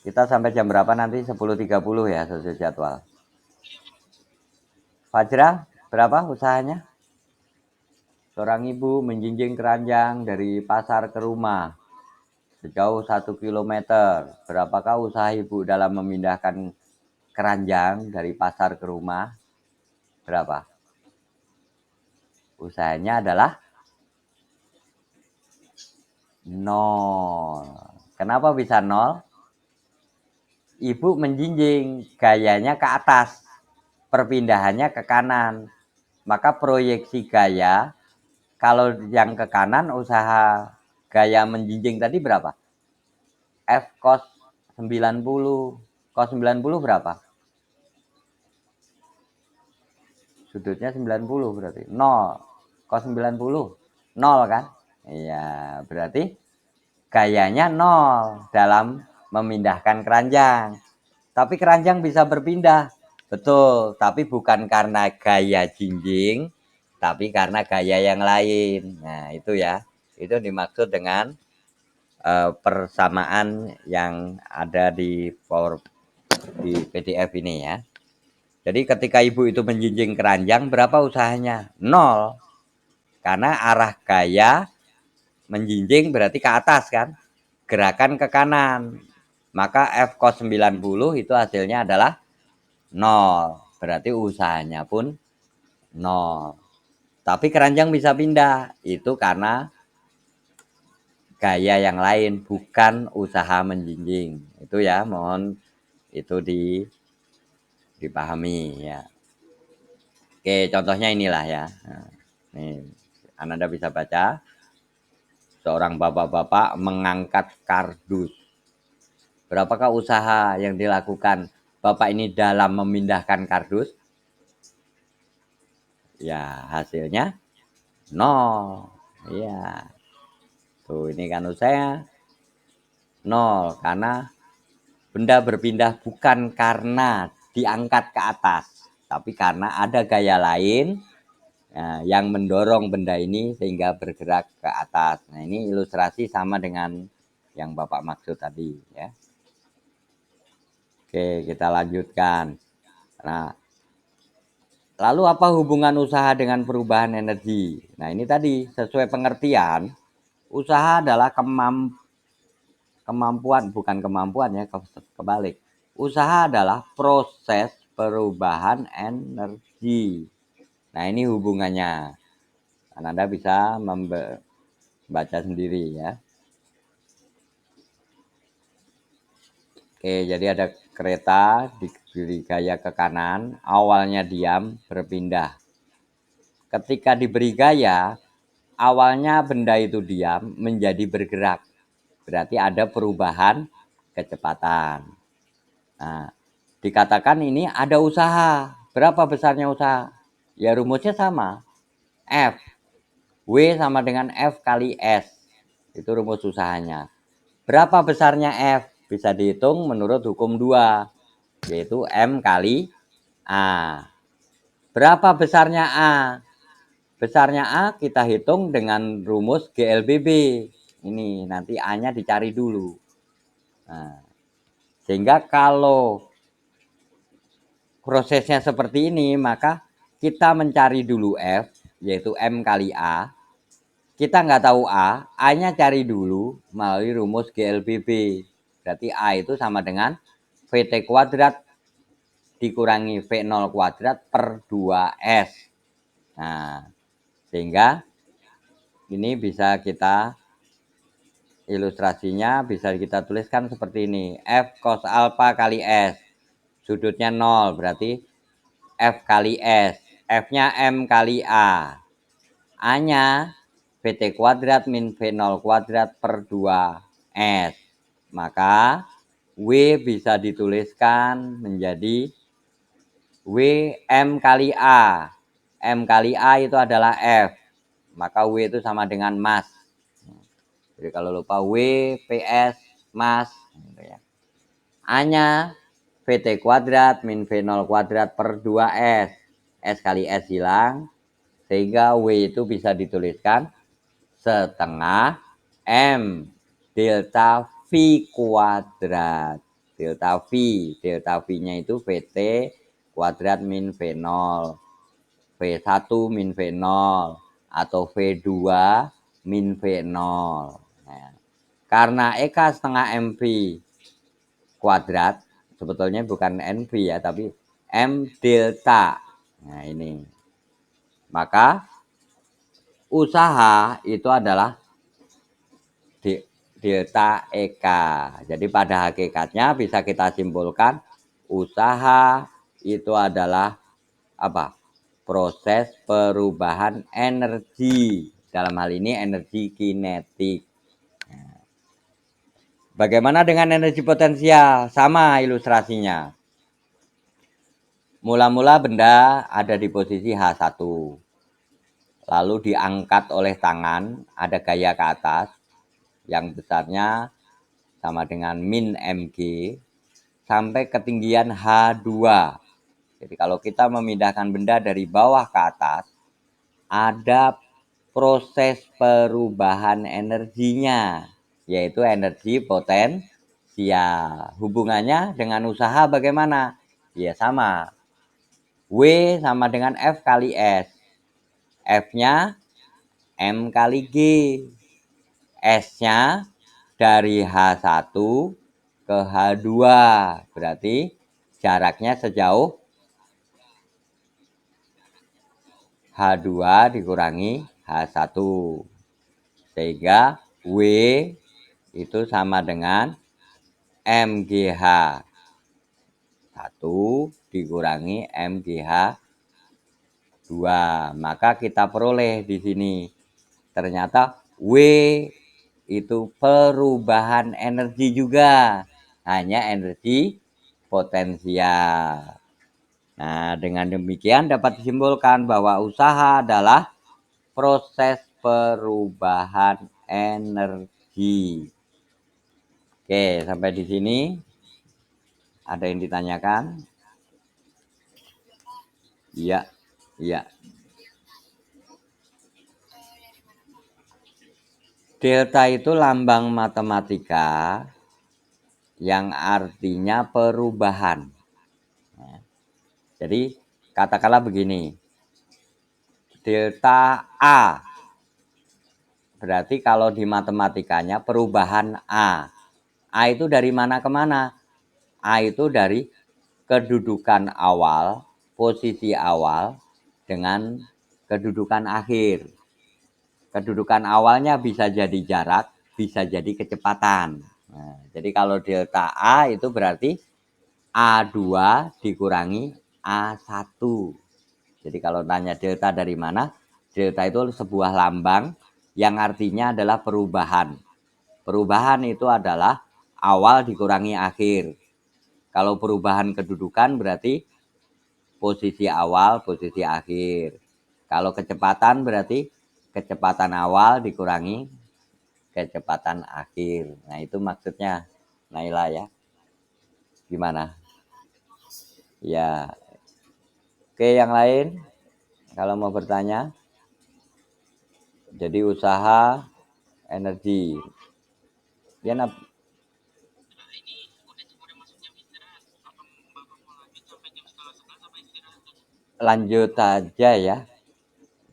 Kita sampai jam berapa nanti? 10.30 ya sesuai jadwal. Fajra, berapa usahanya? Seorang ibu menjinjing keranjang dari pasar ke rumah sejauh 1 kilometer. Berapakah usaha ibu dalam memindahkan keranjang dari pasar ke rumah? Berapa? Usahanya adalah 0. Kenapa bisa 0? Ibu menjinjing, gayanya ke atas, perpindahannya ke kanan. Maka proyeksi gaya, kalau yang ke kanan usaha gaya menjinjing tadi berapa? F cos 90. Cos 90 berapa? Sudutnya 90 berarti 0. Cos 90 0 kan? Iya, berarti gayanya 0 dalam memindahkan keranjang. Tapi keranjang bisa berpindah. Betul, tapi bukan karena gaya jinjing, tapi karena gaya yang lain. Nah, itu ya. Itu dimaksud dengan persamaan yang ada di PDF ini ya. Jadi ketika ibu itu menjinjing keranjang, berapa usahanya? 0. Karena arah gaya menjinjing berarti ke atas kan? Gerakan ke kanan. Maka F cos 90 itu hasilnya adalah 0. Berarti usahanya pun 0. Tapi keranjang bisa pindah. Itu karena gaya yang lain, bukan usaha menjinjing. Itu ya, mohon itu dipahami ya. Oke, contohnya inilah ya. Nah, nih, Anda bisa baca. Seorang bapak-bapak mengangkat kardus. Berapakah usaha yang dilakukan bapak ini dalam memindahkan kardus? Ya, hasilnya 0. Iya. Tuh, ini kan usaha 0 karena benda berpindah bukan karena diangkat ke atas, tapi karena ada gaya lain yang mendorong benda ini sehingga bergerak ke atas. Nah, ini ilustrasi sama dengan yang Bapak maksud tadi ya. Oke, kita lanjutkan. Nah, lalu apa hubungan usaha dengan perubahan energi? Nah, ini tadi sesuai pengertian, usaha adalah kemampuan, bukan kemampuan ya, kebalik. Usaha adalah proses perubahan energi. Nah, ini hubungannya. Anda bisa membaca sendiri ya. Oke, jadi ada kereta diberi gaya ke kanan, awalnya diam, berpindah. Ketika diberi gaya, awalnya benda itu diam menjadi bergerak. Berarti ada perubahan kecepatan. Nah, dikatakan ini ada usaha. Berapa besarnya usaha? Ya rumusnya sama. F. W sama dengan F kali S. Itu rumus usahanya. Berapa besarnya F? Bisa dihitung menurut hukum 2. Yaitu M kali A. Berapa besarnya A? Besarnya A kita hitung dengan rumus GLBB. Ini nanti A-nya dicari dulu. Nah, sehingga kalau prosesnya seperti ini, maka kita mencari dulu F, yaitu M kali A. Kita nggak tahu A, A-nya cari dulu melalui rumus GLBB. Berarti A itu sama dengan VT kuadrat dikurangi V0 kuadrat per 2S. Nah, sehingga ini bisa kita ilustrasinya bisa kita tuliskan seperti ini. F cos alpha kali S. Sudutnya 0 berarti F kali S. F-nya M kali A. A-nya VT kuadrat min V0 kuadrat per 2S. Maka W bisa dituliskan menjadi W M kali A. M kali A itu adalah F. Maka W itu sama dengan mass. Jadi kalau lupa W, PS, mass. Gitu ya. A-nya VT kuadrat min V0 kuadrat per 2S. S kali S hilang. Sehingga W itu bisa dituliskan setengah M delta V kuadrat. Delta V-nya itu VT kuadrat min V0. V1 min V0 atau V2 min V0. Nah, karena EK setengah MV kuadrat, sebetulnya bukan NV ya, tapi M delta. Nah ini. Maka usaha itu adalah delta EK. Jadi pada hakikatnya bisa kita simpulkan usaha itu adalah apa? Proses perubahan energi. Dalam hal ini energi kinetik. Bagaimana dengan energi potensial? Sama ilustrasinya. Mula-mula benda ada di posisi H1. Lalu diangkat oleh tangan, ada gaya ke atas. Yang besarnya sama dengan min mg sampai ketinggian H2. Jadi kalau kita memindahkan benda dari bawah ke atas, ada proses perubahan energinya, yaitu energi potensial. Hubungannya dengan usaha bagaimana? Ya sama. W sama dengan F kali S. F-nya M kali G. S-nya dari H1 ke H2. Berarti jaraknya sejauh H2 dikurangi H1. Sehingga W itu sama dengan MGH 1 dikurangi MGH 2. Maka kita peroleh di sini ternyata W itu perubahan energi juga, hanya energi potensial. Nah, dengan demikian dapat disimpulkan bahwa usaha adalah proses perubahan energi. Oke, sampai di sini. Ada yang ditanyakan? Iya, iya. Delta itu lambang matematika yang artinya perubahan. Jadi katakanlah begini, delta A. Berarti kalau di matematikanya perubahan A. A itu dari mana ke mana? A itu dari kedudukan awal, posisi awal dengan kedudukan akhir. Kedudukan awalnya bisa jadi jarak, bisa jadi kecepatan. Nah, jadi kalau delta A itu berarti A2 dikurangi A1. Jadi kalau tanya delta dari mana, delta itu sebuah lambang yang artinya adalah perubahan. Perubahan itu adalah awal dikurangi akhir. Kalau perubahan kedudukan berarti posisi awal, posisi akhir. Kalau kecepatan berarti kecepatan awal dikurangi kecepatan akhir. Nah, itu maksudnya, Naila ya. Gimana? Ya. Oke, yang lain kalau mau bertanya. Jadi usaha energi. Ya, lanjut aja ya.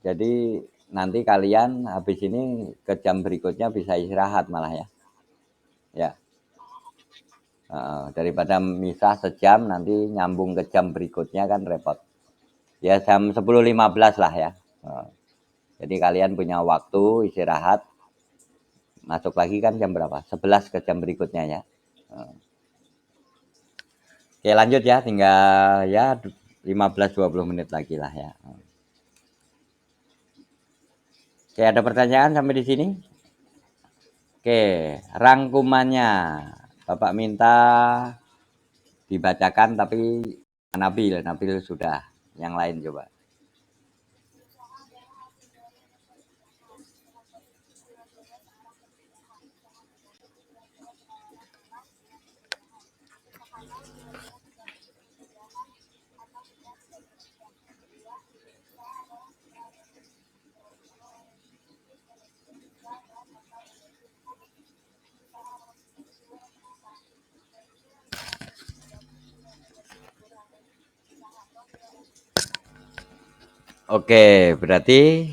Jadi nanti kalian habis ini ke jam berikutnya bisa istirahat malah ya. Ya. Daripada misah sejam nanti nyambung ke jam berikutnya kan repot. Ya jam 10.15 lah ya. Jadi kalian punya waktu istirahat. Masuk lagi kan jam berapa? 11 ke jam berikutnya ya. Oke lanjut ya, tinggal ya 15-20 menit lagi lah ya. Oke, ada pertanyaan sampai di sini? Oke, rangkumannya Bapak minta dibacakan tapi Nabil sudah. Yang lain coba. Oke, berarti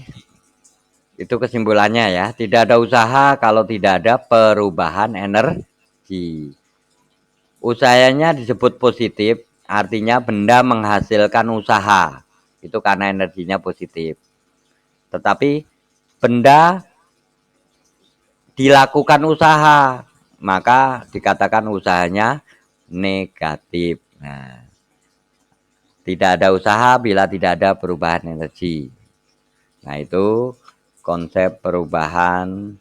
itu kesimpulannya ya. Tidak ada usaha kalau tidak ada perubahan energi. Usahanya disebut positif, artinya benda menghasilkan usaha. Itu karena energinya positif. Tetapi benda dilakukan usaha, maka dikatakan usahanya negatif. Nah, tidak ada usaha bila tidak ada perubahan energi. Nah, itu konsep perubahan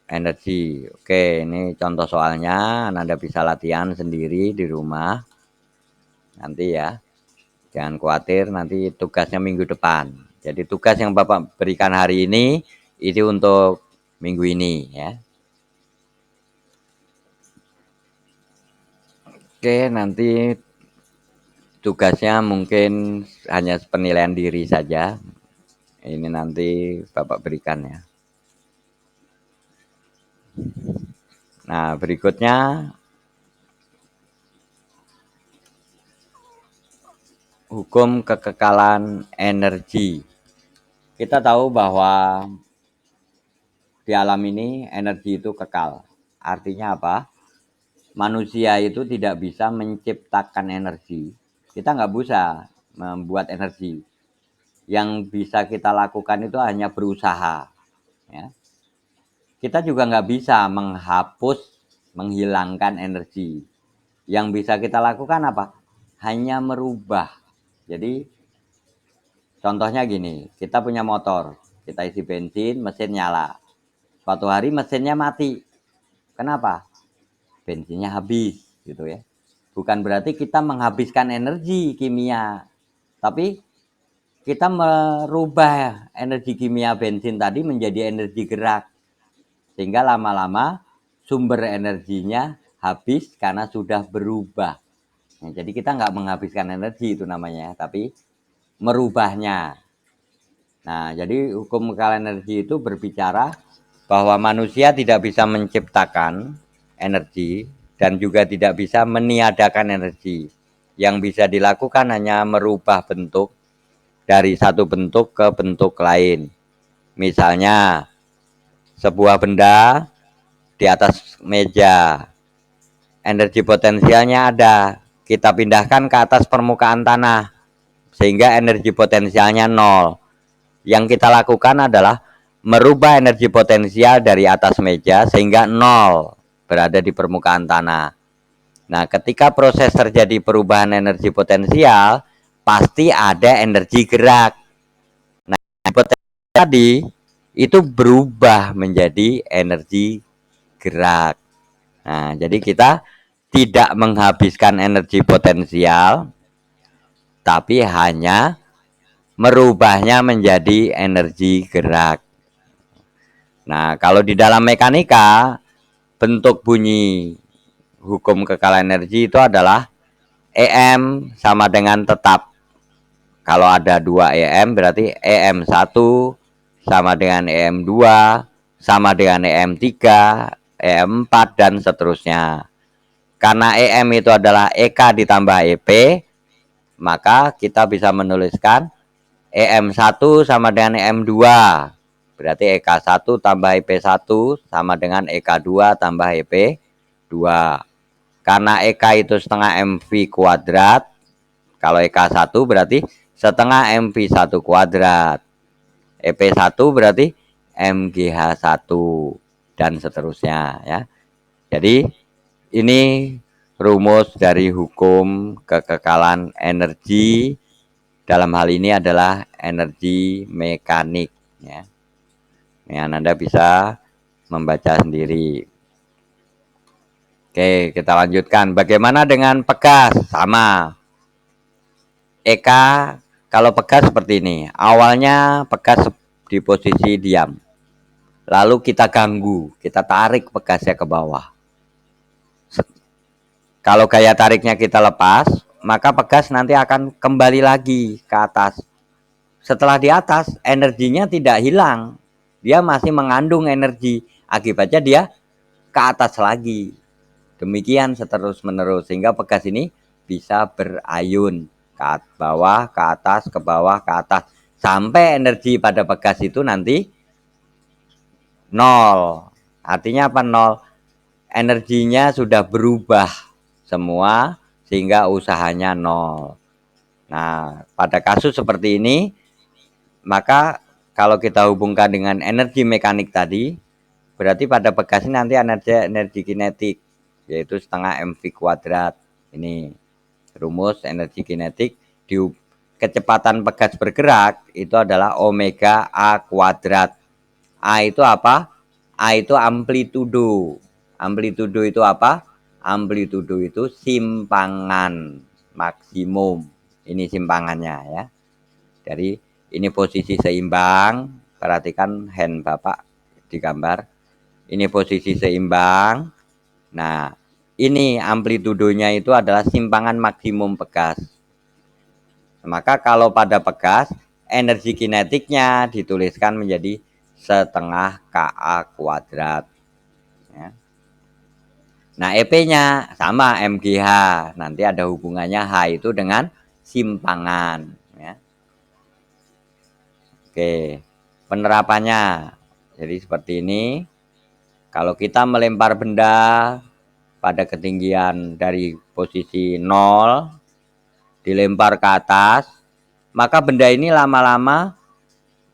energi. Oke, ini contoh soalnya. Anda bisa latihan sendiri di rumah. Nanti ya. Jangan khawatir, nanti tugasnya minggu depan. Jadi tugas yang Bapak berikan hari ini, itu untuk minggu ini ya. Oke, nanti tugasnya mungkin hanya penilaian diri saja. Ini nanti Bapak berikan ya. Nah, berikutnya hukum kekekalan energi. Kita tahu bahwa di alam ini energi itu kekal. Artinya apa? Manusia itu tidak bisa menciptakan energi. Kita nggak bisa membuat energi. Yang bisa kita lakukan itu hanya berusaha. Ya. Kita juga nggak bisa menghapus, menghilangkan energi. Yang bisa kita lakukan apa? Hanya merubah. Jadi contohnya gini, kita punya motor, kita isi bensin, mesin nyala. Suatu hari mesinnya mati. Kenapa? Bensinnya habis gitu ya. Bukan berarti kita menghabiskan energi kimia, tapi kita merubah energi kimia bensin tadi menjadi energi gerak. Sehingga lama-lama sumber energinya habis karena sudah berubah. Nah, jadi kita nggak menghabiskan energi itu namanya, tapi merubahnya. Nah, jadi hukum kekalahan energi itu berbicara bahwa manusia tidak bisa menciptakan energi dan juga tidak bisa meniadakan energi. Yang bisa dilakukan hanya merubah bentuk dari satu bentuk ke bentuk lain. Misalnya, sebuah benda di atas meja, energi potensialnya ada, kita pindahkan ke atas permukaan tanah, sehingga energi potensialnya nol. Yang kita lakukan adalah merubah energi potensial dari atas meja sehingga nol, berada di permukaan tanah. Nah, ketika proses terjadi perubahan energi potensial, pasti ada energi gerak. Nah, potensi tadi itu berubah menjadi energi gerak. Nah, jadi kita tidak menghabiskan energi potensial, tapi hanya merubahnya menjadi energi gerak. Nah, kalau di dalam mekanika, bentuk bunyi hukum kekalahan energi itu adalah EM sama dengan tetap. Kalau ada 2 EM berarti EM1 sama dengan EM2 sama dengan EM3, EM4 dan seterusnya. Karena EM itu adalah EK ditambah EP, maka kita bisa menuliskan EM1 sama dengan EM2. Berarti EK1 tambah EP1 sama dengan EK2 tambah EP2. Karena EK itu setengah MV kuadrat, kalau EK1 berarti setengah MV1 kuadrat. EP1 berarti MGH1 dan seterusnya ya. Jadi ini rumus dari hukum kekekalan energi, dalam hal ini adalah energi mekanik ya. Ini Anda bisa membaca sendiri. Oke, kita lanjutkan. Bagaimana dengan pegas? Sama. Eka kalau pegas seperti ini. Awalnya pegas di posisi diam. Lalu kita ganggu, kita tarik pegasnya ke bawah. Kalau gaya tariknya kita lepas, maka pegas nanti akan kembali lagi ke atas. Setelah di atas, energinya tidak hilang. Dia masih mengandung energi. Akibatnya dia ke atas lagi. Demikian seterus menerus sehingga pegas ini bisa berayun ke bawah, ke atas, ke bawah, ke atas. Sampai energi pada pegas itu nanti nol. Artinya apa nol? Energinya sudah berubah semua sehingga usahanya nol. Nah, pada kasus seperti ini, maka kalau kita hubungkan dengan energi mekanik tadi, berarti pada pegas ini nanti energi kinetik, yaitu setengah MV kuadrat. Ini rumus energi kinetik. Di kecepatan pegas bergerak itu adalah omega A kuadrat. A itu apa? A itu amplitudo. Amplitudo itu apa? Amplitudo itu simpangan maksimum. Ini simpangannya ya. Jadi ini posisi seimbang. Perhatikan hand Bapak di gambar. Ini posisi seimbang. Nah, ini amplitudonya itu adalah simpangan maksimum pegas. Maka kalau pada pegas, energi kinetiknya dituliskan menjadi setengah Ka kuadrat. Ya. Nah, EP-nya sama MGH. Nanti ada hubungannya H itu dengan simpangan. Ya. Oke, penerapannya. Jadi seperti ini. Kalau kita melempar benda pada ketinggian dari posisi 0, dilempar ke atas, maka benda ini lama-lama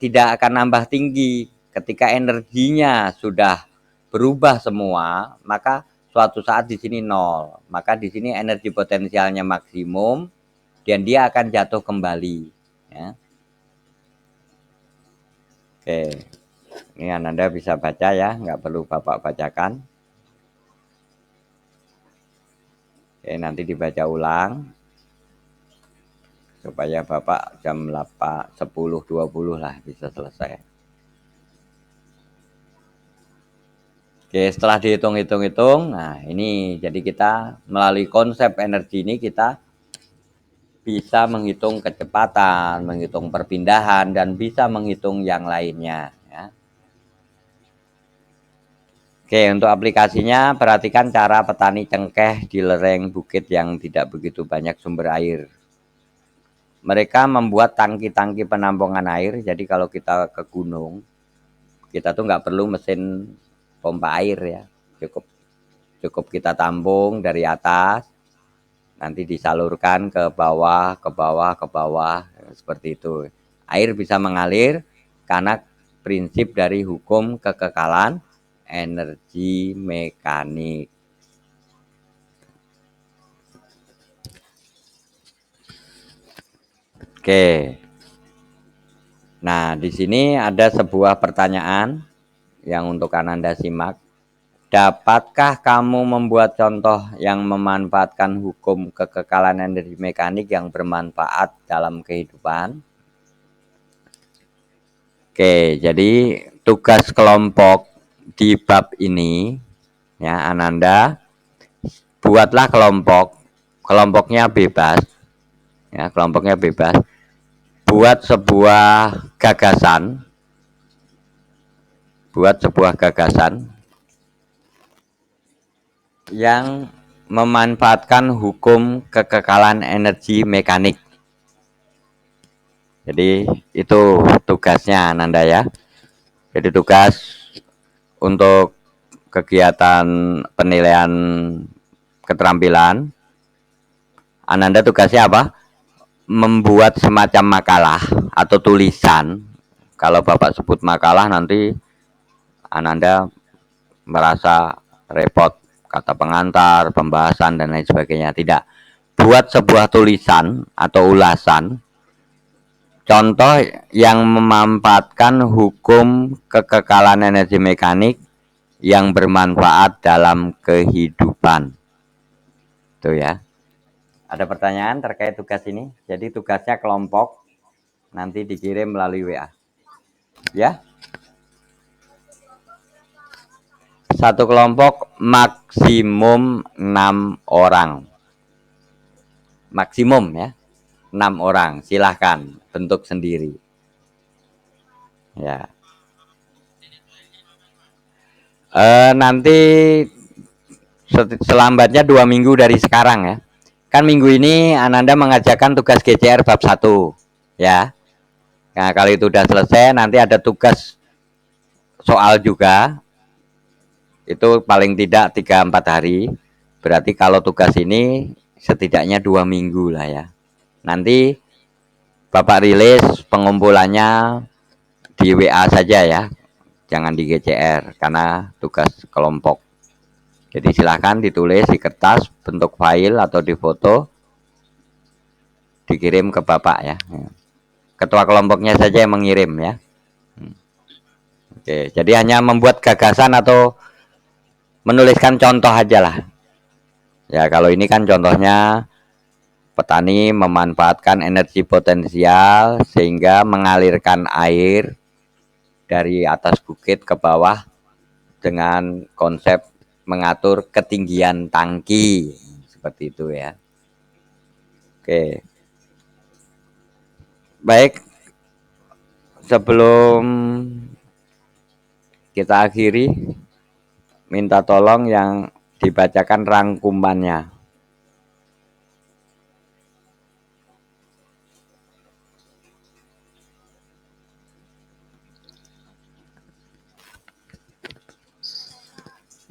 tidak akan nambah tinggi. Ketika energinya sudah berubah semua, maka suatu saat di sini 0. Maka di sini energi potensialnya maksimum dan dia akan jatuh kembali. Ya. Oke, ini Anda bisa baca ya, nggak perlu Bapak bacakan. Oke, nanti dibaca ulang supaya Bapak jam 10.20 lah bisa selesai. Oke, setelah dihitung-hitung-hitung, nah ini jadi kita melalui konsep energi ini kita bisa menghitung kecepatan, menghitung perpindahan, dan bisa menghitung yang lainnya. Ya. Oke, untuk aplikasinya perhatikan cara petani cengkeh di lereng bukit yang tidak begitu banyak sumber air. Mereka membuat tangki-tangki penampungan air, jadi kalau kita ke gunung, kita tuh nggak perlu mesin pompa air ya, cukup cukup kita tampung dari atas, nanti disalurkan ke bawah, ke bawah, ke bawah, seperti itu. Air bisa mengalir karena prinsip dari hukum kekekalan energi mekanik. Oke. Nah, di sini ada sebuah pertanyaan yang untuk Ananda simak. Dapatkah kamu membuat contoh yang memanfaatkan hukum kekekalan energi mekanik yang bermanfaat dalam kehidupan? Oke, jadi tugas kelompok di bab ini, ya Ananda, buatlah kelompok. Kelompoknya bebas, ya kelompoknya bebas. Buat sebuah gagasan, yang memanfaatkan hukum kekekalan energi mekanik. Jadi itu tugasnya Ananda ya. Jadi tugas untuk kegiatan penilaian keterampilan, Ananda tugasnya apa? Membuat semacam makalah atau tulisan. Kalau Bapak sebut makalah nanti Ananda merasa repot, kata pengantar, pembahasan dan lain sebagainya. Tidak. Buat sebuah tulisan atau ulasan contoh yang memanfaatkan hukum kekekalan energi mekanik yang bermanfaat dalam kehidupan. Tuh ya. Ada pertanyaan terkait tugas ini? Jadi tugasnya kelompok nanti dikirim melalui WA. Ya. Satu kelompok maksimum 6 orang. Maksimum ya. 6 orang. Silahkan bentuk sendiri. Ya. Nanti selambatnya 2 minggu dari sekarang ya. Kan minggu ini Ananda mengajarkan tugas GCR bab 1 ya. Nah kalau itu udah selesai nanti ada tugas soal juga, itu paling tidak 3-4 hari. Berarti kalau tugas ini setidaknya 2 minggu lah ya. Nanti Bapak rilis pengumpulannya di WA saja ya, jangan di GCR karena tugas kelompok. Jadi silahkan ditulis di kertas, bentuk file atau di foto, dikirim ke Bapak ya. Ketua kelompoknya saja yang mengirim ya. Oke, jadi hanya membuat gagasan atau menuliskan contoh aja lah. Ya kalau ini kan contohnya petani memanfaatkan energi potensial sehingga mengalirkan air dari atas bukit ke bawah dengan konsep mengatur ketinggian tangki seperti itu ya. Oke. Baik, sebelum kita akhiri, minta tolong yang dibacakan rangkumannya.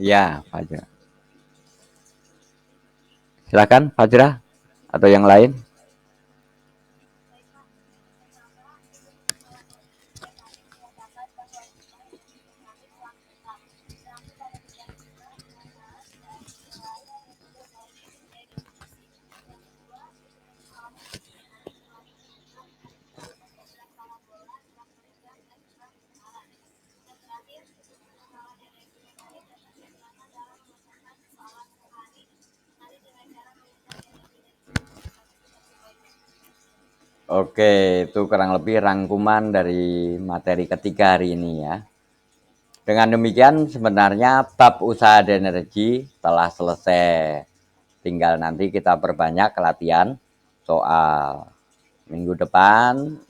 Ya, Fajra. Silakan Fajra atau yang lain. Oke, itu kurang lebih rangkuman dari materi ketiga hari ini ya. Dengan demikian sebenarnya bab usaha dan energi telah selesai. Tinggal nanti kita perbanyak latihan soal. Minggu depan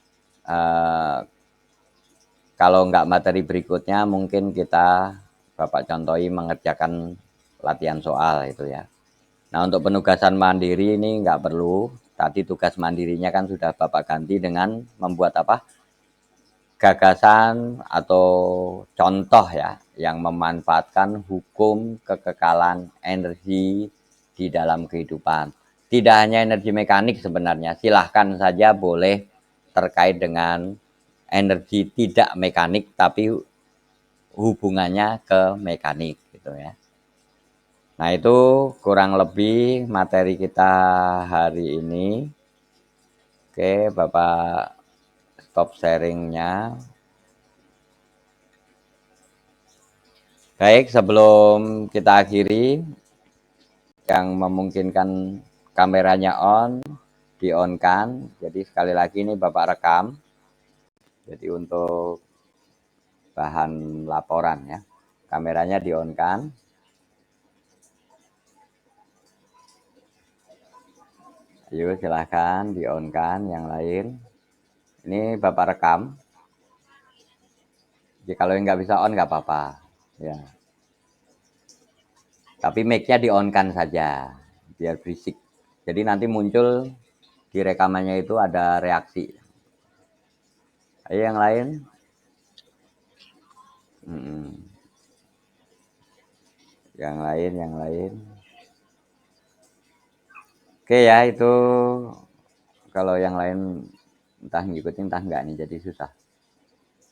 kalau nggak materi berikutnya mungkin kita Bapak contohi mengerjakan latihan soal itu ya. Nah untuk penugasan mandiri ini nggak perlu. Tadi tugas mandirinya kan sudah Bapak ganti dengan membuat apa? Gagasan atau contoh ya yang memanfaatkan hukum kekekalan energi di dalam kehidupan. Tidak hanya energi mekanik sebenarnya, silahkan saja boleh terkait dengan energi tidak mekanik tapi hubungannya ke mekanik gitu ya. Nah itu kurang lebih materi kita hari ini. Oke Bapak stop sharingnya. Baik, sebelum kita akhiri, yang memungkinkan kameranya on, di-on kan. Jadi sekali lagi ini Bapak rekam. Jadi untuk bahan laporan ya. Kameranya di-on kan. Ayo silahkan di-on kan yang lain. Ini Bapak rekam. Jadi kalau yang nggak bisa on nggak apa-apa. Ya. Tapi mic-nya di-on kan saja, biar berisik. Jadi nanti muncul di rekamannya itu ada reaksi. Ayo yang lain. Yang lain. Oke ya, itu kalau yang lain entah ngikutin entah enggak nih, jadi susah.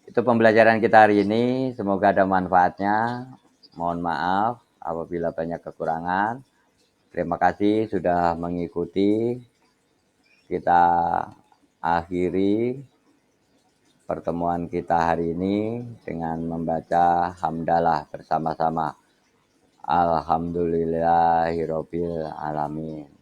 Itu pembelajaran kita hari ini, semoga ada manfaatnya. Mohon maaf apabila banyak kekurangan. Terima kasih sudah mengikuti. Kita akhiri pertemuan kita hari ini dengan membaca hamdalah bersama-sama. Alhamdulillahirobbil alamin.